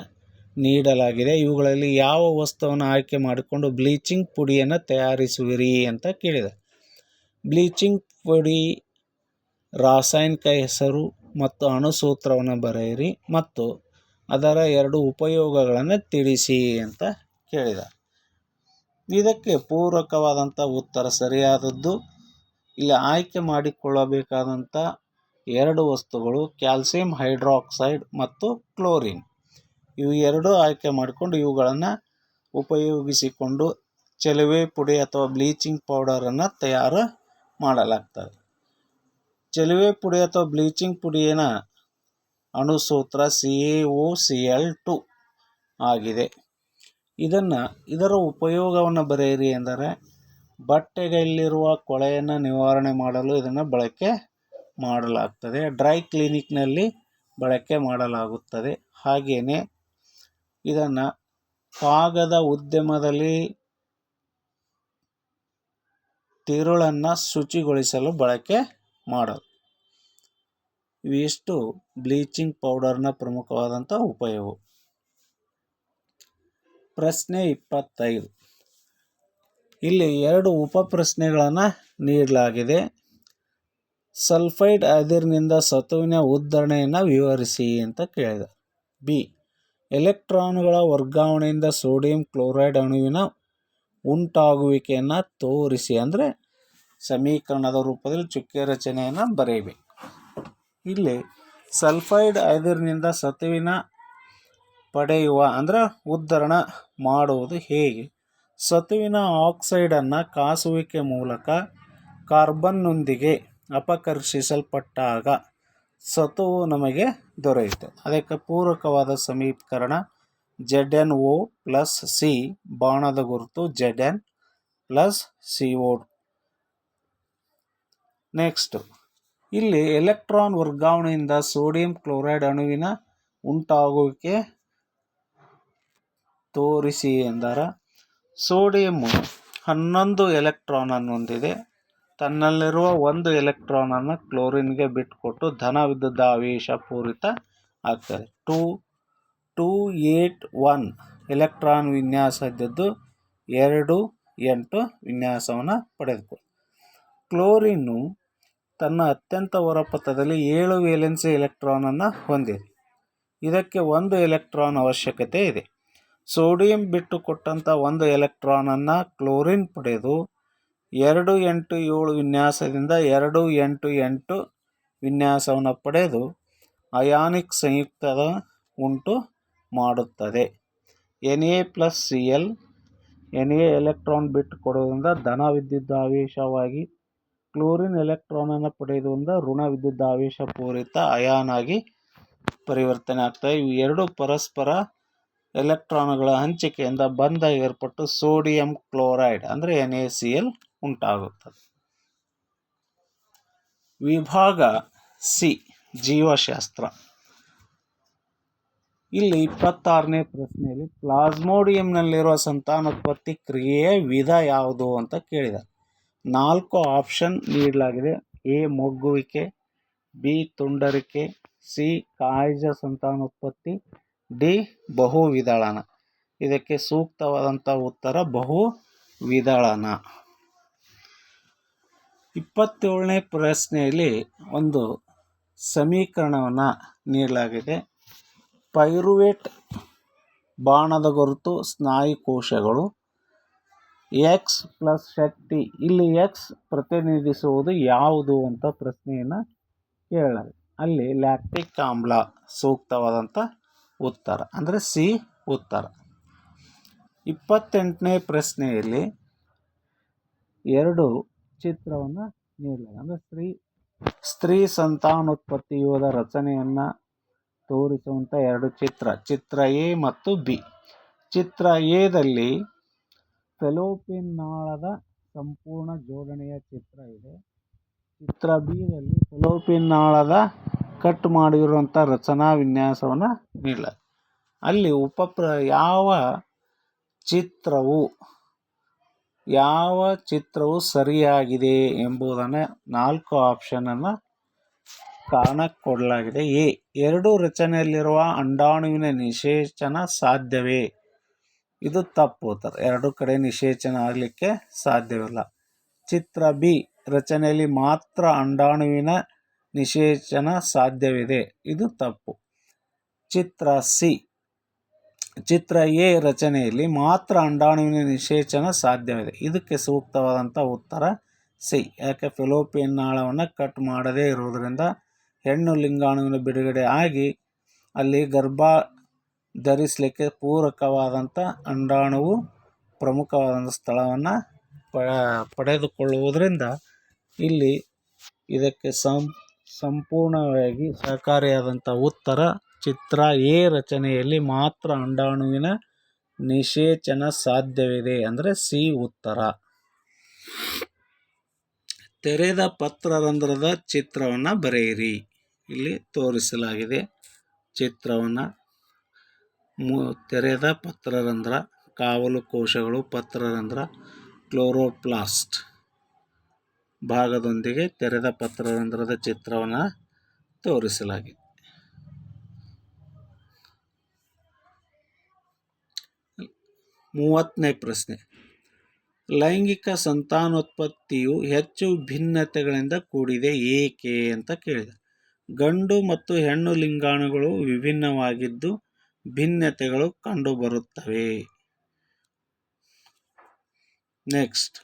ನೀಡಲಾಗಿದೆ. ಇವುಗಳಲ್ಲಿ ಯಾವ ವಸ್ತುವನ್ನು ಆಯ್ಕೆ ಮಾಡಿಕೊಂಡು ಬ್ಲೀಚಿಂಗ್ ಪುಡಿಯನ್ನು ತಯಾರಿಸುವಿರಿ ಅಂತ ಕೇಳಿದೆ. ಬ್ಲೀಚಿಂಗ್ ಪುಡಿ ರಾಸಾಯನಿಕ ಹೆಸರು ಮತ್ತು ಅಣುಸೂತ್ರವನ್ನು ಬರೆಯಿರಿ ಮತ್ತು ಅದರ 2 ಉಪಯೋಗಗಳನ್ನು ತಿಳಿಸಿ ಅಂತ ಕೇಳಿದ. ಇದಕ್ಕೆ ಪೂರಕವಾದಂಥ ಉತ್ತರ ಸರಿಯಾದದ್ದು. ಇಲ್ಲಿ ಆಯ್ಕೆ ಮಾಡಿಕೊಳ್ಳಬೇಕಾದಂಥ 2 ವಸ್ತುಗಳು ಕ್ಯಾಲ್ಸಿಯಂ ಹೈಡ್ರಾಕ್ಸೈಡ್ ಮತ್ತು ಕ್ಲೋರಿನ್. ಇವು 2 ಆಯ್ಕೆ ಮಾಡಿಕೊಂಡು ಇವುಗಳನ್ನು ಉಪಯೋಗಿಸಿಕೊಂಡು ಚೆಲುವೆ ಪುಡಿ ಅಥವಾ ಬ್ಲೀಚಿಂಗ್ ಪೌಡರನ್ನು ತಯಾರು ಮಾಡಲಾಗ್ತದೆ. ಚೆಲುವೆ ಪುಡಿ ಅಥವಾ ಬ್ಲೀಚಿಂಗ್ ಪುಡಿಯ ಅಣುಸೂತ್ರ CaOCl2 ಆಗಿದೆ. ಇದರ ಉಪಯೋಗವನ್ನು ಬರೆಯಿರಿ ಎಂದರೆ ಬಟ್ಟೆಗಳಲ್ಲಿರುವ ಕೊಳೆಯನ್ನು ನಿವಾರಣೆ ಮಾಡಲು ಇದನ್ನು ಬಳಕೆ ಮಾಡಲಾಗ್ತದೆ. ಡ್ರೈ ಕ್ಲೀನಿಕ್ನಲ್ಲಿ ಬಳಕೆ ಮಾಡಲಾಗುತ್ತದೆ. ಹಾಗೆಯೇ ಇದನ್ನು ಕಾಗದ ಉದ್ಯಮದಲ್ಲಿ ತಿರುಳನ್ನು ಶುಚಿಗೊಳಿಸಲು ಬಳಕೆ ಮಾಡೋದು. ಇವಿಷ್ಟು ಬ್ಲೀಚಿಂಗ್ ಪೌಡರ್ನ ಪ್ರಮುಖವಾದಂಥ ಉಪಯೋಗ. ಪ್ರಶ್ನೆ 25 ಇಲ್ಲಿ 2 ಉಪ ಪ್ರಶ್ನೆಗಳನ್ನು ನೀಡಲಾಗಿದೆ. ಸಲ್ಫೈಡ್ ಅದಿರಿನಿಂದ ಸತುವಿನ ಉದ್ಧರಣೆಯನ್ನು ವಿವರಿಸಿ ಅಂತ ಕೇಳಿದೆ. ಬಿ, ಎಲೆಕ್ಟ್ರಾನುಗಳ ವರ್ಗಾವಣೆಯಿಂದ ಸೋಡಿಯಂ ಕ್ಲೋರೈಡ್ ಅಣುವಿನ ಉಂಟಾಗುವಿಕೆಯನ್ನು ತೋರಿಸಿ ಅಂದರೆ ಸಮೀಕರಣದ ರೂಪದಲ್ಲಿ ಚುಕ್ಕೆ ರಚನೆಯನ್ನು ಬರೆಯಬೇಕು. ಇಲ್ಲಿ ಸಲ್ಫೈಡ್ ಅದಿರಿನಿಂದ ಸತುವಿನ ಪಡೆಯುವ ಅಂದರೆ ಉದ್ಧರಣ ಮಾಡುವುದು ಹೇಗೆ? ಸತುವಿನ ಆಕ್ಸೈಡನ್ನು ಕಾಸುವಿಕೆ ಮೂಲಕ ಕಾರ್ಬನ್ನೊಂದಿಗೆ ಅಪಕರ್ಷಿಸಲ್ಪಟ್ಟಾಗ ಸತುವು ನಮಗೆ ದೊರೆಯುತ್ತೆ. ಅದಕ್ಕೆ ಪೂರಕವಾದ ಸಮೀಕರಣ ZnO ಪ್ಲಸ್ ಸಿ, ಬಾಣದ ಗುರುತು Zn ಪ್ಲಸ್ CO. ನೆಕ್ಸ್ಟ್, ಇಲ್ಲಿ ಎಲೆಕ್ಟ್ರಾನ್ ವರ್ಗಾವಣೆಯಿಂದ ಸೋಡಿಯಂ ಕ್ಲೋರೈಡ್ ಅಣುವಿನ ಉಂಟಾಗುವಿಕೆ ತೋರಿಸಿ ಎಂದರ. ಸೋಡಿಯಂ 11 ಎಲೆಕ್ಟ್ರಾನ್ ಅನ್ನು ಹೊಂದಿದೆ. ತನ್ನಲ್ಲಿರುವ 1 ಎಲೆಕ್ಟ್ರಾನ್ ಅನ್ನು ಕ್ಲೋರಿನ್ಗೆ ಬಿಟ್ಟುಕೊಟ್ಟು ಧನ ವಿದ್ಯುದಾವೇಶ ಪೂರಿತ ಆಗ್ತದೆ. 281 ಎಲೆಕ್ಟ್ರಾನ್ ವಿನ್ಯಾಸ ಇದ್ದದ್ದು 2 ವಿನ್ಯಾಸವನ್ನು ಪಡೆದುಕೊಳ್ಳಿ. ಕ್ಲೋರಿನ್ನು ತನ್ನ ಅತ್ಯಂತ ಹೊರಪಥದಲ್ಲಿ 7 ವೇಲೆನ್ಸಿ ಎಲೆಕ್ಟ್ರಾನ್ ಅನ್ನು ಹೊಂದಿದೆ. ಇದಕ್ಕೆ 1 ಎಲೆಕ್ಟ್ರಾನ್ ಅವಶ್ಯಕತೆ ಇದೆ. ಸೋಡಿಯಂ ಬಿಟ್ಟು ಕೊಟ್ಟಂಥ 1 ಎಲೆಕ್ಟ್ರಾನ್ ಅನ್ನು ಕ್ಲೋರಿನ್ ಪಡೆದು 287 ವಿನ್ಯಾಸದಿಂದ 288 ವಿನ್ಯಾಸವನ್ನು ಪಡೆದು ಅಯಾನಿಕ್ ಸಂಯುಕ್ತದ ಉಂಟು ಮಾಡುತ್ತದೆ. Na plus Cl. Na electron ಬಿಟ್ಟು ಕೊಡುವುದರಿಂದ ಧನ ವಿದ್ಯುದಾವೇಶವಾಗಿ, ಕ್ಲೋರಿನ್ ಎಲೆಕ್ಟ್ರಾನ್ ಅನ್ನು ಪಡೆಯುವುದರಿಂದ ಋಣ ವಿದ್ಯುದಾವೇಶ ಪೂರಿತ ಅಯಾನ್ ಆಗಿ ಪರಿವರ್ತನೆ ಆಗ್ತವೆ. ಇವು ಎರಡು ಪರಸ್ಪರ ಎಲೆಕ್ಟ್ರಾನ್ಗಳ ಹಂಚಿಕೆಯಿಂದ ಬಂಧ ಏರ್ಪಟ್ಟು ಸೋಡಿಯಂ ಕ್ಲೋರೈಡ್ ಅಂದರೆ NaCl ಉಂಟಾಗುತ್ತದೆ. ವಿಭಾಗ ಸಿ, ಜೀವಶಾಸ್ತ್ರ. ಇಲ್ಲಿ 26ನೇ ಪ್ರಶ್ನೆಯಲ್ಲಿ ಪ್ಲಾಸ್ಮೋಡಿಯಂನಲ್ಲಿರುವ ಸಂತಾನೋತ್ಪತ್ತಿ ಕ್ರಿಯೆಯ ವಿಧ ಯಾವುದು ಅಂತ ಕೇಳಿದ್ದಾರೆ. 4 ಆಪ್ಷನ್ ನೀಡಲಾಗಿದೆ. ಎ ಮೊಗ್ಗುವಿಕೆ, ಬಿ ತುಂಡರಿಕೆ, ಸಿ ಕಾಯಿಜ ಸಂತಾನೋತ್ಪತ್ತಿ, ಡಿ ಬಹುವಿದಳನ. ಇದಕ್ಕೆ ಸೂಕ್ತವಾದಂಥ ಉತ್ತರ ಬಹುವಿದಳನ. 27ನೇ ಪ್ರಶ್ನೆಯಲ್ಲಿ ಒಂದು ಸಮೀಕರಣವನ್ನು ನೀಡಲಾಗಿದೆ. ಪೈರುವೇಟ್ ಬಾಣದ ಗುರುತು ಸ್ನಾಯು ಕೋಶಗಳು, ಎಕ್ಸ್ ಪ್ಲಸ್ ಶಕ್ತಿ. ಇಲ್ಲಿ ಎಕ್ಸ್ ಪ್ರತಿನಿಧಿಸುವುದು ಯಾವುದು ಅಂತ ಪ್ರಶ್ನೆಯನ್ನು ಕೇಳಲಾಗಿದೆ. ಅಲ್ಲಿ ಲ್ಯಾಕ್ಟಿಕ್ ಆಮ್ಲ ಸೂಕ್ತವಾದಂಥ ಉತ್ತರ ಅಂದರೆ ಸಿ ಉತ್ತರ. 28ನೇ ಪ್ರಶ್ನೆಯಲ್ಲಿ 2 ಚಿತ್ರವನ್ನು ನೀಡಲಾಗಿದೆ. ಅಂದರೆ ಸ್ತ್ರೀ ಸಂತಾನೋತ್ಪತ್ತಿಯೋದ ರಚನೆಯನ್ನು ತೋರಿಸುವಂಥ 2 ಚಿತ್ರ ಎ ಮತ್ತು ಬಿ. ಚಿತ್ರ ಎದಲ್ಲಿ ಫೆಲೋಪಿಯನ್ ನಾಳದ ಸಂಪೂರ್ಣ ಜೋಡಣೆಯ ಚಿತ್ರ ಇದೆ. ಚಿತ್ರ ಬಿದಲ್ಲಿ ಫೆಲೋಪಿಯನ್ ನಾಳದ ಕಟ್ ಮಾಡಿರುವಂಥ ರಚನಾ ವಿನ್ಯಾಸವನ್ನು ನೀಡಲಾಗಿದೆ. ಅಲ್ಲಿ ಯಾವ ಚಿತ್ರವು ಸರಿಯಾಗಿದೆ ಎಂಬುದನ್ನು 4 ಆಪ್ಷನನ್ನು ಕಾರಣ ಕೊಡಲಾಗಿದೆ. ಎ, 2 ರಚನೆಯಲ್ಲಿರುವ ಅಂಡಾಣುವಿನ ನಿಷೇಚನ ಸಾಧ್ಯವೇ? ಇದು ತಪ್ಪು ಉತ್ತರ. 2 ಕಡೆ ನಿಷೇಚನ ಆಗಲಿಕ್ಕೆ ಸಾಧ್ಯವಿಲ್ಲ. ಚಿತ್ರ ಬಿ, ರಚನೆಯಲ್ಲಿ ಮಾತ್ರ ಅಂಡಾಣುವಿನ ನಿಷೇಚನ ಸಾಧ್ಯವಿದೆ. ಇದು ತಪ್ಪು. ಚಿತ್ರ ಸಿ, ಚಿತ್ರ ಎ, ರಚನೆಯಲ್ಲಿ ಮಾತ್ರ ಅಂಡಾಣುವಿನ ನಿಷೇಚನ ಸಾಧ್ಯವಿದೆ. ಇದಕ್ಕೆ ಸೂಕ್ತವಾದಂಥ ಉತ್ತರ ಸಿ. ಯಾಕೆ? ಫೆಲೋಪಿಯನ್ ನಾಳವನ್ನು ಕಟ್ ಮಾಡದೇ ಇರುವುದರಿಂದ ಹೆಣ್ಣು ಲಿಂಗಾಣುವಿನ ಬಿಡುಗಡೆ ಆಗಿ ಅಲ್ಲಿ ಗರ್ಭ ಧರಿಸಲಿಕ್ಕೆ ಪೂರಕವಾದಂಥ ಅಂಡಾಣುವು ಪ್ರಮುಖವಾದಂಥ ಸ್ಥಳವನ್ನು ಪಡೆದುಕೊಳ್ಳುವುದರಿಂದ ಇಲ್ಲಿ ಇದಕ್ಕೆ ಸಂಪೂರ್ಣವಾಗಿ ಸಹಕಾರಿಯಾದಂಥ ಉತ್ತರ ಚಿತ್ರ ಎ, ರಚನೆಯಲ್ಲಿ ಮಾತ್ರ ಅಂಡಾಣುವಿನ ನಿಷೇಚನ ಸಾಧ್ಯವಿದೆ ಅಂದರೆ ಸಿ ಉತ್ತರ. ತೆರೆದ ಪತ್ರರಂಧ್ರದ ಚಿತ್ರವನ್ನು ಬರೆಯಿರಿ. ಇಲ್ಲಿ ತೋರಿಸಲಾಗಿದೆ ಚಿತ್ರವನ್ನು. ತೆರೆದ ಪತ್ರರಂಧ್ರ, ಕಾವಲು ಕೋಶಗಳು, ಪತ್ರರಂಧ್ರ, ಕ್ಲೋರೋಪ್ಲಾಸ್ಟ್ ಭಾಗದೊಂದಿಗೆ ತೆರೆದ ಪತ್ರರಂಧ್ರದ ಚಿತ್ರವನ್ನು ತೋರಿಸಲಾಗಿದೆ. 30ನೇ ಪ್ರಶ್ನೆ. ಲೈಂಗಿಕ ಸಂತಾನೋತ್ಪತ್ತಿಯು ಹೆಚ್ಚು ಭಿನ್ನತೆಗಳಿಂದ ಕೂಡಿದೆ ಏಕೆ ಅಂತ ಕೇಳಿದೆ. ಗಂಡು ಮತ್ತು ಹೆಣ್ಣು ಲಿಂಗಾಣುಗಳು ವಿಭಿನ್ನವಾಗಿದ್ದು ಭಿನ್ನತೆಗಳು ಕಂಡುಬರುತ್ತವೆ. ನೆಕ್ಸ್ಟ್,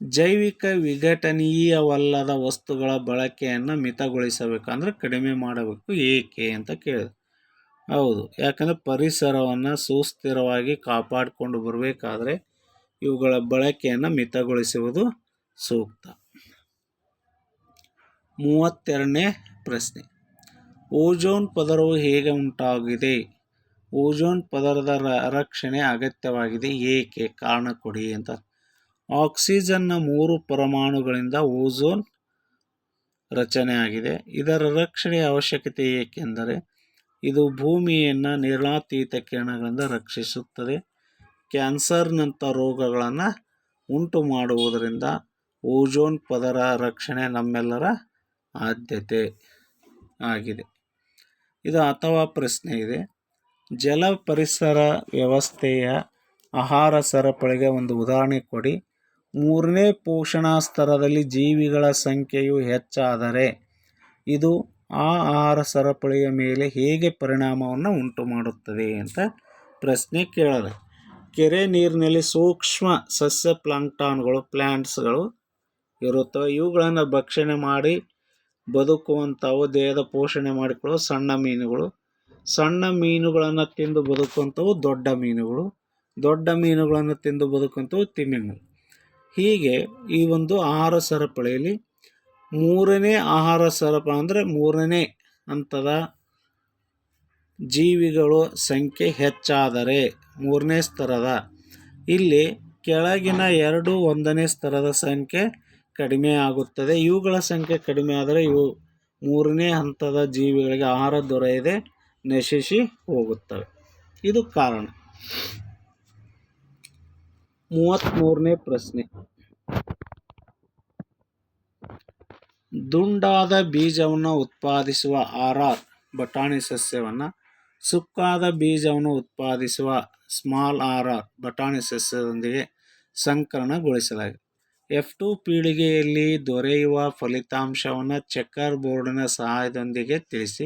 ಜೈವಿಕ ವಿಘಟನೀಯವಲ್ಲದ ವಸ್ತುಗಳ ಬಳಕೆಯನ್ನು ಮಿತಗೊಳಿಸಬೇಕು ಅಂದರೆ ಕಡಿಮೆ ಮಾಡಬೇಕು ಏಕೆ ಅಂತ ಕೇಳಿದೆ. ಹೌದು, ಯಾಕಂದರೆ ಪರಿಸರವನ್ನು ಸುಸ್ಥಿರವಾಗಿ ಕಾಪಾಡಿಕೊಂಡು ಬರಬೇಕಾದ್ರೆ ಇವುಗಳ ಬಳಕೆಯನ್ನು ಮಿತಗೊಳಿಸುವುದು ಸೂಕ್ತ. 32ನೇ ಪ್ರಶ್ನೆ, ಓಜೋನ್ ಪದರವು ಹೇಗೆ ಉಂಟಾಗಿದೆ? ಓಜೋನ್ ಪದರದ ರಕ್ಷಣೆ ಅಗತ್ಯವಾಗಿದೆ, ಏಕೆ? ಕಾರಣ ಕೊಡಿ ಅಂತ. ಆಕ್ಸಿಜನ್ನ 3 ಪರಮಾಣುಗಳಿಂದ ಓಜೋನ್ ರಚನೆಯಾಗಿದೆ. ಇದರ ರಕ್ಷಣೆಯ ಅವಶ್ಯಕತೆ ಏಕೆಂದರೆ ಇದು ಭೂಮಿಯನ್ನು ನೇರಳಾತೀತ ಕಿರಣಗಳಿಂದ ರಕ್ಷಿಸುತ್ತದೆ. ಕ್ಯಾನ್ಸರ್ನಂಥ ರೋಗಗಳನ್ನು ಉಂಟು ಮಾಡುವುದರಿಂದ ಓಜೋನ್ ಪದರ ರಕ್ಷಣೆ ನಮ್ಮೆಲ್ಲರ ಆದ್ಯತೆ ಆಗಿದೆ. ಇದು ಅಥವಾ ಪ್ರಶ್ನೆ ಇದೆ, ಜಲ ಪರಿಸರ ವ್ಯವಸ್ಥೆಯ ಆಹಾರ ಸರಪಳಿಗೆ ಒಂದು ಉದಾಹರಣೆ ಕೊಡಿ. 3ನೇ ಪೋಷಣಾ ಸ್ತರದಲ್ಲಿ ಜೀವಿಗಳ ಸಂಖ್ಯೆಯು ಹೆಚ್ಚಾದರೆ ಇದು ಆ ಆಹಾರ ಸರಪಳಿಯ ಮೇಲೆ ಹೇಗೆ ಪರಿಣಾಮವನ್ನು ಉಂಟು ಮಾಡುತ್ತದೆ ಅಂತ ಪ್ರಶ್ನೆ ಕೇಳಿದೆ. ಕೆರೆ ನೀರಿನಲ್ಲಿ ಸೂಕ್ಷ್ಮ ಸಸ್ಯ ಪ್ಲಾಂಟ್ಸ್ಗಳು ಇರುತ್ತವೆ. ಇವುಗಳನ್ನು ಭಕ್ಷಣೆ ಮಾಡಿ ಬದುಕುವಂಥವು ದೇಹದ ಪೋಷಣೆ ಮಾಡಿಕೊಳ್ಳುವ ಸಣ್ಣ ಮೀನುಗಳು. ಸಣ್ಣ ಮೀನುಗಳನ್ನು ತಿಂದು ಬದುಕುವಂಥವು ದೊಡ್ಡ ಮೀನುಗಳು. ದೊಡ್ಡ ಮೀನುಗಳನ್ನು ತಿಂದು ಬದುಕುವಂಥವು ತಿಮಿಂಗಲ. ಹೀಗೆ ಈ ಒಂದು ಆಹಾರ ಸರಪಳಿಯಲ್ಲಿ 3ನೇ ಆಹಾರ ಸರಪಳಿ ಅಂದರೆ 3ನೇ ಹಂತದ ಜೀವಿಗಳು ಸಂಖ್ಯೆ ಹೆಚ್ಚಾದರೆ 3ನೇ ಸ್ತರದ, ಇಲ್ಲಿ ಕೆಳಗಿನ 2 1ನೇ ಸ್ತರದ ಸಂಖ್ಯೆ ಕಡಿಮೆ ಆಗುತ್ತದೆ. ಇವುಗಳ ಸಂಖ್ಯೆ ಕಡಿಮೆ ಆದರೆ ಇವು 3ನೇ ಹಂತದ ಜೀವಿಗಳಿಗೆ ಆಹಾರ ದೊರೆಯದೆ ನಶಿಸಿ ಹೋಗುತ್ತವೆ. ಇದು ಕಾರಣ. 33ನೇ ಪ್ರಶ್ನೆ, ದುಂಡಾದ ಬೀಜವನ್ನು ಉತ್ಪಾದಿಸುವ RR ಬಟಾಣಿ ಸಸ್ಯವನ್ನು ಸುಕ್ಕಾದ ಬೀಜವನ್ನು ಉತ್ಪಾದಿಸುವ ಸ್ಮಾಲ್ RR ಬಟಾಣಿ ಸಸ್ಯದೊಂದಿಗೆ ಸಂಕರಣಗೊಳಿಸಲಾಗಿದೆ. F2 ಪೀಳಿಗೆಯಲ್ಲಿ ದೊರೆಯುವ ಫಲಿತಾಂಶವನ್ನು ಚೆಕ್ಕರ್ ಬೋರ್ಡಿನ ಸಹಾಯದೊಂದಿಗೆ ತಿಳಿಸಿ.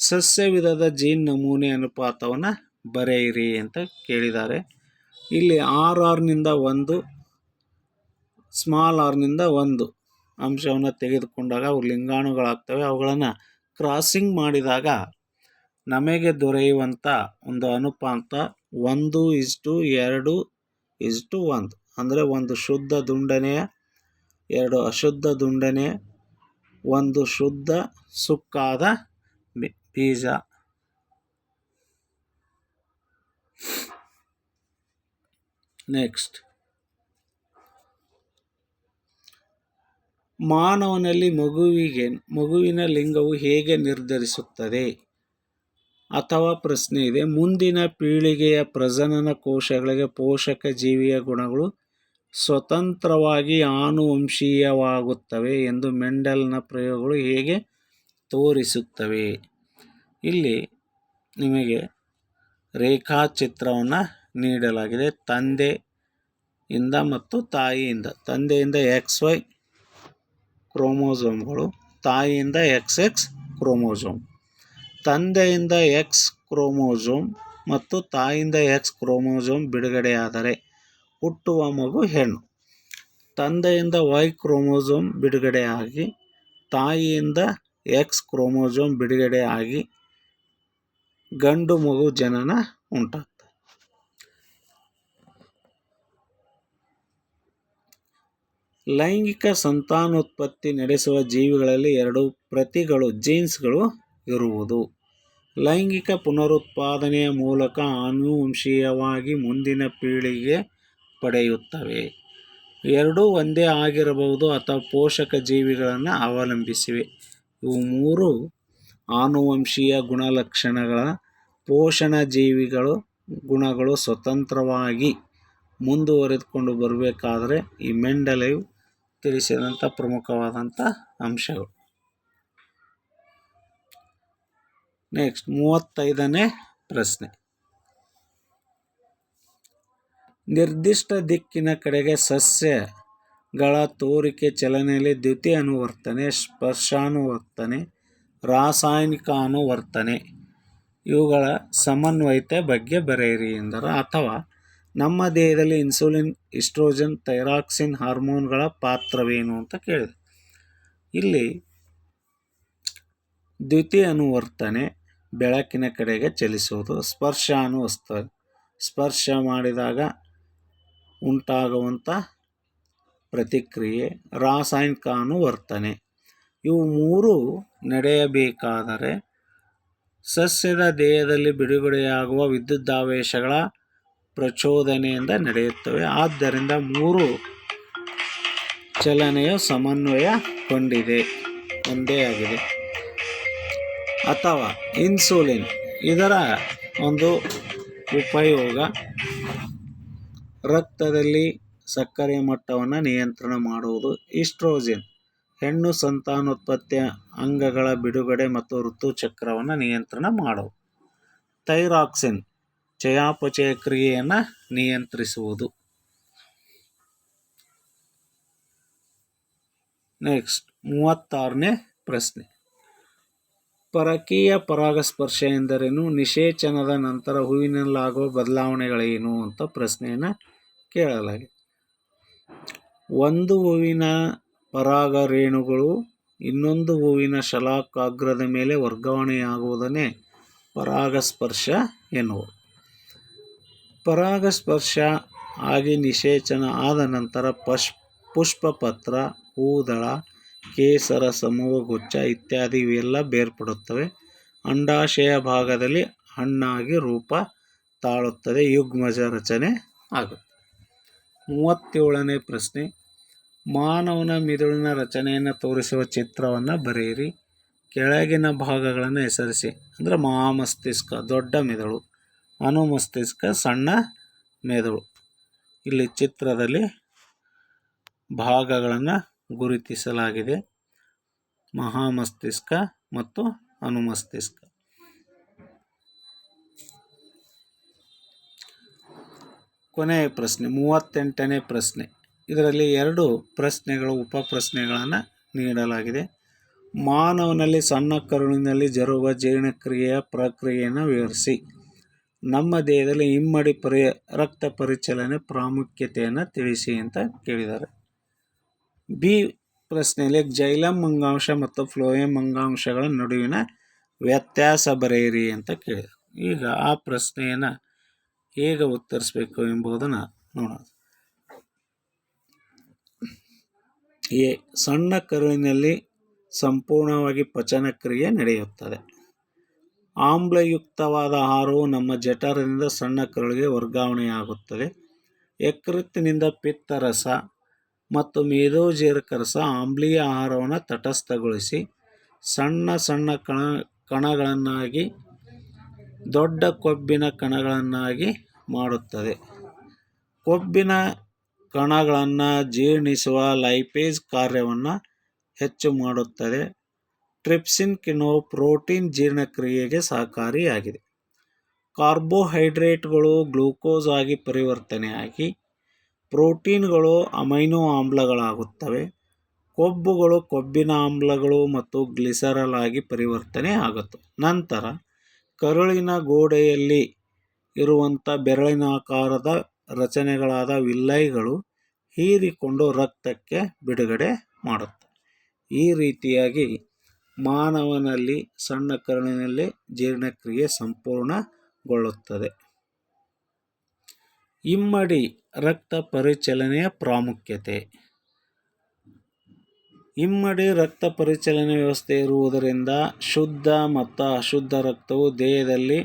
ಸಸ್ಯ ವಿಧದ ಜೀನ್ ನಮೂನೆ ಅನುಪಾತವನ್ನು ಬರೆಯಿರಿ ಅಂತ ಕೇಳಿದ್ದಾರೆ. ಇಲ್ಲಿ RRನಿಂದ 1 ಸ್ಮಾಲ್ rನಿಂದ 1 ಅಂಶವನ್ನು ತೆಗೆದುಕೊಂಡಾಗ ಅವು ಲಿಂಗಾಣುಗಳಾಗ್ತವೆ. ಅವುಗಳನ್ನು ಕ್ರಾಸಿಂಗ್ ಮಾಡಿದಾಗ ನಮಗೆ ದೊರೆಯುವಂಥ ಒಂದು ಅನುಪಾತ 1:2:1 ಅಂದರೆ 1 ಶುದ್ಧ ದುಂಡನೆಯ 2 ಅಶುದ್ಧ ದುಂಡನೆಯ 1 ಶುದ್ಧ ಸುಕ್ಕಾದ ಬೀಜ. ನೆಕ್ಸ್ಟ್, ಮಾನವನಲ್ಲಿ ಮಗುವಿನ ಲಿಂಗವು ಹೇಗೆ ನಿರ್ಧರಿಸುತ್ತದೆ? ಅಥವಾ ಪ್ರಶ್ನೆ ಇದೆ, ಮುಂದಿನ ಪೀಳಿಗೆಯ ಪ್ರಜನನ ಕೋಶಗಳಿಗೆ ಪೋಷಕ ಜೀವಿಯ ಗುಣಗಳು ಸ್ವತಂತ್ರವಾಗಿ ಆನುವಂಶೀಯವಾಗುತ್ತವೆ ಎಂದು ಮೆಂಡೆಲ್ನ ಪ್ರಯೋಗಗಳು ಹೇಗೆ ತೋರಿಸುತ್ತವೆ? ಇಲ್ಲಿ ನಿಮಗೆ ರೇಖಾಚಿತ್ರವನ್ನು ನೀಡಲಾಗಿದೆ. ತಂದೆಯಿಂದ ಮತ್ತು ತಾಯಿಯಿಂದ. ತಂದೆಯಿಂದ XY ಕ್ರೋಮೋಸೋಮ್ಗಳು, ತಾಯಿಯಿಂದ XX ಕ್ರೋಮೋಸೋಮ್. ತಂದೆಯಿಂದ X ಕ್ರೋಮೋಸೋಮ್ ಮತ್ತು ತಾಯಿಯಿಂದ X ಕ್ರೋಮೋಸೋಮ್ ಬಿಡುಗಡೆಯಾದರೆ ಹುಟ್ಟುವ ಮಗು ಹೆಣ್ಣು. ತಂದೆಯಿಂದ Y ಕ್ರೋಮೋಸೋಮ್ ಬಿಡುಗಡೆಯಾಗಿ ತಾಯಿಯಿಂದ X ಕ್ರೋಮೋಸೋಮ್ ಬಿಡುಗಡೆಯಾಗಿ ಗಂಡು ಮಗು ಜನನ ಉಂಟಾಗ್ತದೆ. ಲೈಂಗಿಕ ಸಂತಾನೋತ್ಪತ್ತಿ ನಡೆಸುವ ಜೀವಿಗಳಲ್ಲಿ 2 ಪ್ರತಿಗಳು ಜೀನ್ಸ್ಗಳು ಇರುವುದು. ಲೈಂಗಿಕ ಪುನರುತ್ಪಾದನೆಯ ಮೂಲಕ ಆನುವಂಶೀಯವಾಗಿ ಮುಂದಿನ ಪೀಳಿಗೆ ಪಡೆಯುತ್ತವೆ. ಎರಡೂ ಒಂದೇ ಆಗಿರಬಹುದು ಅಥವಾ ಪೋಷಕ ಜೀವಿಗಳನ್ನು ಅವಲಂಬಿಸಿವೆ. ಇವು 3 ಆನುವಂಶೀಯ ಗುಣಲಕ್ಷಣಗಳ ಪೋಷಣ ಜೀವಿಗಳು ಗುಣಗಳು ಸ್ವತಂತ್ರವಾಗಿ ಮುಂದುವರೆದುಕೊಂಡು ಬರಬೇಕಾದರೆ ಈ ಮೆಂಡೆಲೀವ್ ತಿಳಿಸಿದಂಥ ಪ್ರಮುಖವಾದಂಥ ಅಂಶಗಳು. ನೆಕ್ಸ್ಟ್ 35ನೇ ಪ್ರಶ್ನೆ, ನಿರ್ದಿಷ್ಟ ದಿಕ್ಕಿನ ಕಡೆಗೆ ಸಸ್ಯಗಳ ತೋರಿಕೆ ಚಲನೆಯಲ್ಲಿ ದ್ಯುತಿ ಅನುವರ್ತನೆ, ಸ್ಪರ್ಶಾನುವರ್ತನೆ, ರಾಸಾಯನಿಕ ಅನುವರ್ತನೆ ಇವುಗಳ ಸಮನ್ವಯತೆ ಬಗ್ಗೆ ಬರೆಯಿರಿ ಎಂದರು. ಅಥವಾ ನಮ್ಮ ದೇಹದಲ್ಲಿ ಇನ್ಸುಲಿನ್, ಈಸ್ಟ್ರೋಜನ್, ಥೈರಾಕ್ಸಿನ್ ಹಾರ್ಮೋನ್ಗಳ ಪಾತ್ರವೇನು ಅಂತ ಕೇಳಿದೆ. ಇಲ್ಲಿ ದ್ಯುತಿ ಅನುವರ್ತನೆ ಬೆಳಕಿನ ಕಡೆಗೆ ಚಲಿಸುವುದು. ಸ್ಪರ್ಶ ಮಾಡಿದಾಗ ಉಂಟಾಗುವಂಥ ಪ್ರತಿಕ್ರಿಯೆ, ರಾಸಾಯನಿಕ ಅನುವರ್ತನೆ. ಇವು ಮೂರು ನಡೆಯಬೇಕಾದರೆ ಸಸ್ಯದ ದೇಹದಲ್ಲಿ ಬಿಡುಗಡೆಯಾಗುವ ವಿದ್ಯುದಾವೇಶಗಳ ಪ್ರಚೋದನೆಯಿಂದ ನಡೆಯುತ್ತವೆ. ಆದ್ದರಿಂದ ಮೂರು ಚಲನೆಯು ಸಮನ್ವಯಗೊಂಡಿದೆ, ಒಂದೇ ಆಗಿದೆ. ಅಥವಾ ಇನ್ಸುಲಿನ್, ಇದರ ಒಂದು ಉಪಯೋಗ ರಕ್ತದಲ್ಲಿ ಸಕ್ಕರೆ ಮಟ್ಟವನ್ನು ನಿಯಂತ್ರಣ ಮಾಡುವುದು. ಈಸ್ಟ್ರೋಜನ್, ಹೆಣ್ಣು ಸಂತಾನೋತ್ಪತ್ತಿಯ ಅಂಗಗಳ ಬಿಡುಗಡೆ ಮತ್ತು ಋತುಚಕ್ರವನ್ನು ನಿಯಂತ್ರಣ ಮಾಡುವುದು. ಥೈರಾಕ್ಸಿನ್, ಚಯಾಪಚಯ ಕ್ರಿಯೆಯನ್ನು ನಿಯಂತ್ರಿಸುವುದು. ನೆಕ್ಸ್ಟ್ 36ನೇ ಪ್ರಶ್ನೆ. ಪರಕೀಯ ಪರಾಗಸ್ಪರ್ಶ ಎಂದರೇನು? ನಿಷೇಚನದ ನಂತರ ಹೂವಿನಲ್ಲಾಗುವ ಬದಲಾವಣೆಗಳೇನು ಅಂತ ಪ್ರಶ್ನೆಯನ್ನು ಕೇಳಲಾಗಿದೆ. ಒಂದು ಹೂವಿನ ಪರಾಗ ರೇಣುಗಳು ಇನ್ನೊಂದು ಹೂವಿನ ಶಲಾಕಾಗ್ರದ ಮೇಲೆ ವರ್ಗಾವಣೆಯಾಗುವುದನ್ನೇ ಪರಾಗಸ್ಪರ್ಶ ಎನ್ನುವುದು. ಪರಾಗಸ್ಪರ್ಶ ಆಗಿ ನಿಷೇಚನ ಆದ ನಂತರ ಪುಷ್ಪಪತ್ರ, ಹೂದಳ, ಕೇಸರ ಸಮೂಹ ಗುಚ್ಛ ಇತ್ಯಾದಿ ಇವೆಲ್ಲ ಬೇರ್ಪಡುತ್ತವೆ. ಅಂಡಾಶಯ ಭಾಗದಲ್ಲಿ ಹಣ್ಣಾಗಿ ರೂಪ ತಾಳುತ್ತದೆ, ಯುಗ್ಮಜ ರಚನೆ ಆಗುತ್ತೆ. 37ನೇ ಪ್ರಶ್ನೆ. ಮಾನವನ ಮಿದುಳಿನ ರಚನೆಯನ್ನು ತೋರಿಸುವ ಚಿತ್ರವನ್ನು ಬರೆಯಿರಿ. ಕೆಳಗಿನ ಭಾಗಗಳನ್ನು ಹೆಸರಿಸಿ. ಅಂದರೆ ಮಹಾಮಸ್ತಿಷ್ಕ ದೊಡ್ಡ ಮೆದುಳು, ಅನುಮಸ್ತಿಷ್ಕ ಸಣ್ಣ ಮೆದುಳು. ಇಲ್ಲಿ ಚಿತ್ರದಲ್ಲಿ ಭಾಗಗಳನ್ನು ಗುರುತಿಸಲಾಗಿದೆ, ಮಹಾಮಸ್ತಿಷ್ಕ ಮತ್ತು ಅನುಮಸ್ತಿಷ್ಕ. ಕೊನೆಯ ಪ್ರಶ್ನೆ 38ನೇ ಪ್ರಶ್ನೆ. ಇದರಲ್ಲಿ 2 ಪ್ರಶ್ನೆಗಳು ಉಪ ಪ್ರಶ್ನೆಗಳನ್ನು ನೀಡಲಾಗಿದೆ. ಮಾನವನಲ್ಲಿ ಸಣ್ಣ ಕರುಳಿನಲ್ಲಿ ಜರುಗುವ ಜೀರ್ಣಕ್ರಿಯೆಯ ಪ್ರಕ್ರಿಯೆಯನ್ನು ವಿವರಿಸಿ. ನಮ್ಮ ದೇಹದಲ್ಲಿ ಇಮ್ಮಡಿ ರಕ್ತ ಪರಿಚಲನೆ ಪ್ರಾಮುಖ್ಯತೆಯನ್ನು ತಿಳಿಸಿ ಅಂತ ಕೇಳಿದ್ದಾರೆ. ಬಿ ಪ್ರಶ್ನೆಯಲ್ಲಿ ಜೈಲಮ್ ಅಂಗಾಂಶ ಮತ್ತು ಫ್ಲೋಯಮ್ ಅಂಗಾಂಶಗಳ ನಡುವಿನ ವ್ಯತ್ಯಾಸ ಬರೆಯಿರಿ ಅಂತ ಕೇಳಿದರು. ಈಗ ಆ ಪ್ರಶ್ನೆಯನ್ನು ಹೇಗೆ ಉತ್ತರಿಸಬೇಕು ಎಂಬುದನ್ನು ನೋಡೋಣ. ಎ. ಸಣ್ಣ ಕರುಳಿನಲ್ಲಿ ಸಂಪೂರ್ಣವಾಗಿ ಪಚನ ಕ್ರಿಯೆ ನಡೆಯುತ್ತದೆ. ಆಮ್ಲಯುಕ್ತವಾದ ಆಹಾರವು ನಮ್ಮ ಜಠರದಿಂದ ಸಣ್ಣ ಕರುಳಿಗೆ ವರ್ಗಾವಣೆಯಾಗುತ್ತದೆ. ಯಕೃತ್ತಿನಿಂದ ಪಿತ್ತರಸ ಮತ್ತು ಮೇದೋಜೀರಕ ರಸ ಆಮ್ಲೀಯ ಆಹಾರವನ್ನು ತಟಸ್ಥಗೊಳಿಸಿ ಸಣ್ಣ ಸಣ್ಣ ಕಣಗಳನ್ನಾಗಿ ದೊಡ್ಡ ಕೊಬ್ಬಿನ ಕಣಗಳನ್ನಾಗಿ ಮಾಡುತ್ತದೆ. ಕೊಬ್ಬಿನ ಕಣಗಳನ್ನು ಜೀರ್ಣಿಸುವ ಲೈಪೇಸ್ ಕಾರ್ಯವನ್ನು ಹೆಚ್ಚು ಮಾಡುತ್ತದೆ. ಟ್ರಿಪ್ಸಿನ್ ಕಿಣ್ವವು ಪ್ರೋಟೀನ್ ಜೀರ್ಣಕ್ರಿಯೆಗೆ ಸಹಕಾರಿಯಾಗಿದೆ. ಕಾರ್ಬೋಹೈಡ್ರೇಟ್ಗಳು ಗ್ಲೂಕೋಸ್ ಆಗಿ ಪರಿವರ್ತನೆಯಾಗಿ ಪ್ರೋಟೀನ್ಗಳು ಅಮೈನೋ ಆಮ್ಲಗಳಾಗುತ್ತವೆ. ಕೊಬ್ಬುಗಳು ಕೊಬ್ಬಿನ ಆಮ್ಲಗಳು ಮತ್ತು ಗ್ಲಿಸರಲ್ ಆಗಿ ಪರಿವರ್ತನೆ ಆಗುತ್ತವೆ. ನಂತರ ಕರುಳಿನ ಗೋಡೆಯಲ್ಲಿ ಇರುವಂಥ ಬೆರಳಿನಾಕಾರದ ರಚನೆಗಳಾದ ವಿಲ್ಲೈಗಳು ಹೀರಿಕೊಂಡು ರಕ್ತಕ್ಕೆ ಬಿಡುಗಡೆ ಮಾಡುತ್ತವೆ. ಈ ರೀತಿಯಾಗಿ ಮಾನವನಲ್ಲಿ ಸಣ್ಣ ಕರುಳಿನಲ್ಲಿ ಜೀರ್ಣಕ್ರಿಯೆ ಸಂಪೂರ್ಣಗೊಳ್ಳುತ್ತದೆ. ಇಮ್ಮಡಿ ರಕ್ತ ಪರಿಚಲನೆಯ ಪ್ರಾಮುಖ್ಯತೆ. ಇಮ್ಮಡಿ ರಕ್ತ ಪರಿಚಲನೆ ವ್ಯವಸ್ಥೆ ಇರುವುದರಿಂದ ಶುದ್ಧ ಮತ್ತು ಅಶುದ್ಧ ರಕ್ತವು ದೇಹದಲ್ಲಿ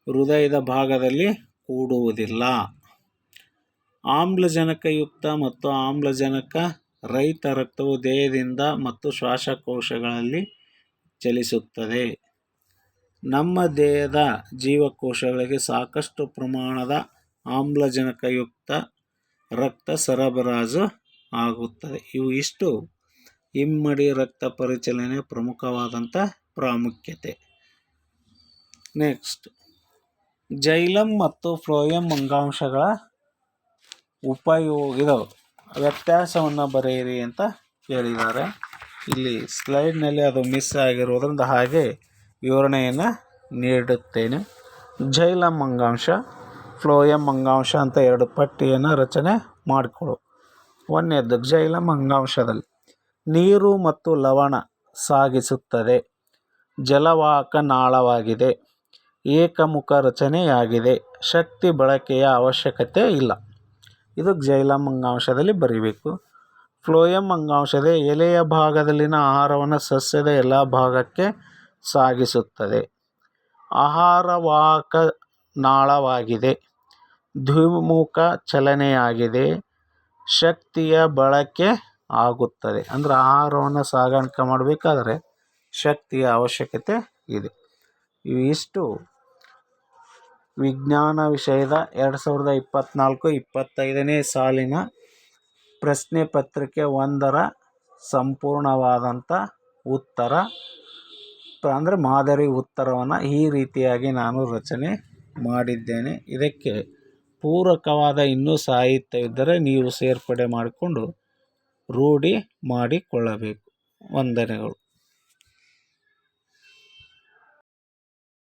ಹೃದಯದ ಭಾಗದಲ್ಲಿ ಕೂಡುವುದಿಲ್ಲ. ಆಮ್ಲಜನಕಯುಕ್ತ ಮತ್ತು ಆಮ್ಲಜನಕ ರಹಿತ ರಕ್ತವು ದೇಹದಿಂದ ಮತ್ತು ಶ್ವಾಸಕೋಶಗಳಲ್ಲಿ ಚಲಿಸುತ್ತದೆ. ನಮ್ಮ ದೇಹದ ಜೀವಕೋಶಗಳಿಗೆ ಸಾಕಷ್ಟು ಪ್ರಮಾಣದ ಆಮ್ಲಜನಕಯುಕ್ತ ರಕ್ತ ಸರಬರಾಜು ಆಗುತ್ತದೆ. ಇಷ್ಟು ಇಮ್ಮಡಿ ರಕ್ತ ಪರಿಚಲನೆಯ ಪ್ರಮುಖವಾದಂಥ ಪ್ರಾಮುಖ್ಯತೆ. ನೆಕ್ಸ್ಟ್, ಜೈಲಮ್ ಮತ್ತು ಫ್ಲೋಯಮ್ ಅಂಗಾಂಶಗಳ ಉಪಯೋಗದ ವ್ಯತ್ಯಾಸವನ್ನು ಬರೆಯಿರಿ ಅಂತ ಕೇಳಿದ್ದಾರೆ. ಇಲ್ಲಿ ಸ್ಲೈಡ್ನಲ್ಲಿ ಅದು ಮಿಸ್ ಆಗಿರೋದ್ರಿಂದ ಹಾಗೆ ವಿವರಣೆಯನ್ನು ನೀಡುತ್ತೇನೆ. ಜೈಲಮ್ ಅಂಗಾಂಶ, ಫ್ಲೋಯಮ್ ಅಂಗಾಂಶ ಅಂತ 2 ಪಟ್ಟಿಯನ್ನು ರಚನೆ ಮಾಡಿಕೊಳ್ಳು. ಒಂದನೇದ್ದು ಜೈಲಮ್ ಅಂಗಾಂಶದಲ್ಲಿ ನೀರು ಮತ್ತು ಲವಣ ಸಾಗಿಸುತ್ತದೆ. ಜಲವಾಹಕ ನಾಳವಾಗಿದೆ. ಏಕಮುಖ ರಚನೆಯಾಗಿದೆ. ಶಕ್ತಿ ಬಳಕೆಯ ಅವಶ್ಯಕತೆ ಇಲ್ಲ. ಇದು ಜೈಲಮ್ ಅಂಗಾಂಶದಲ್ಲಿ ಬರೀಬೇಕು. ಫ್ಲೋಯಂ ಅಂಗಾಂಶದ ಎಲೆಯ ಭಾಗದಲ್ಲಿನ ಆಹಾರವನ್ನು ಸಸ್ಯದ ಎಲ್ಲ ಭಾಗಕ್ಕೆ ಸಾಗಿಸುತ್ತದೆ. ಆಹಾರವಾಹಕ ನಾಳವಾಗಿದೆ. ದ್ವಿಮುಖ ಚಲನೆಯಾಗಿದೆ. ಶಕ್ತಿಯ ಬಳಕೆ ಆಗುತ್ತದೆ. ಅಂದರೆ ಆಹಾರವನ್ನು ಸಾಗಾಣಿಕೆ ಮಾಡಬೇಕಾದ್ರೆ ಶಕ್ತಿಯ ಅವಶ್ಯಕತೆ ಇದೆ. ಇವಿಷ್ಟು ವಿಜ್ಞಾನ ವಿಷಯದ 2024-25ನೇ ಸಾಲಿನ ಪ್ರಶ್ನೆ ಪತ್ರಿಕೆ 1ರ ಸಂಪೂರ್ಣವಾದಂಥ ಉತ್ತರ, ಅಂದರೆ ಮಾದರಿ ಉತ್ತರವನ್ನು ಈ ರೀತಿಯಾಗಿ ನಾನು ರಚನೆ ಮಾಡಿದ್ದೇನೆ. ಇದಕ್ಕೆ ಪೂರಕವಾದ ಇನ್ನೂ ಸಾಹಿತ್ಯವಿದ್ದರೆ ನೀವು ಸೇರ್ಪಡೆ ಮಾಡಿಕೊಂಡು ರೂಢಿ ಮಾಡಿಕೊಳ್ಳಬೇಕು. ವಂದನೆಗಳು.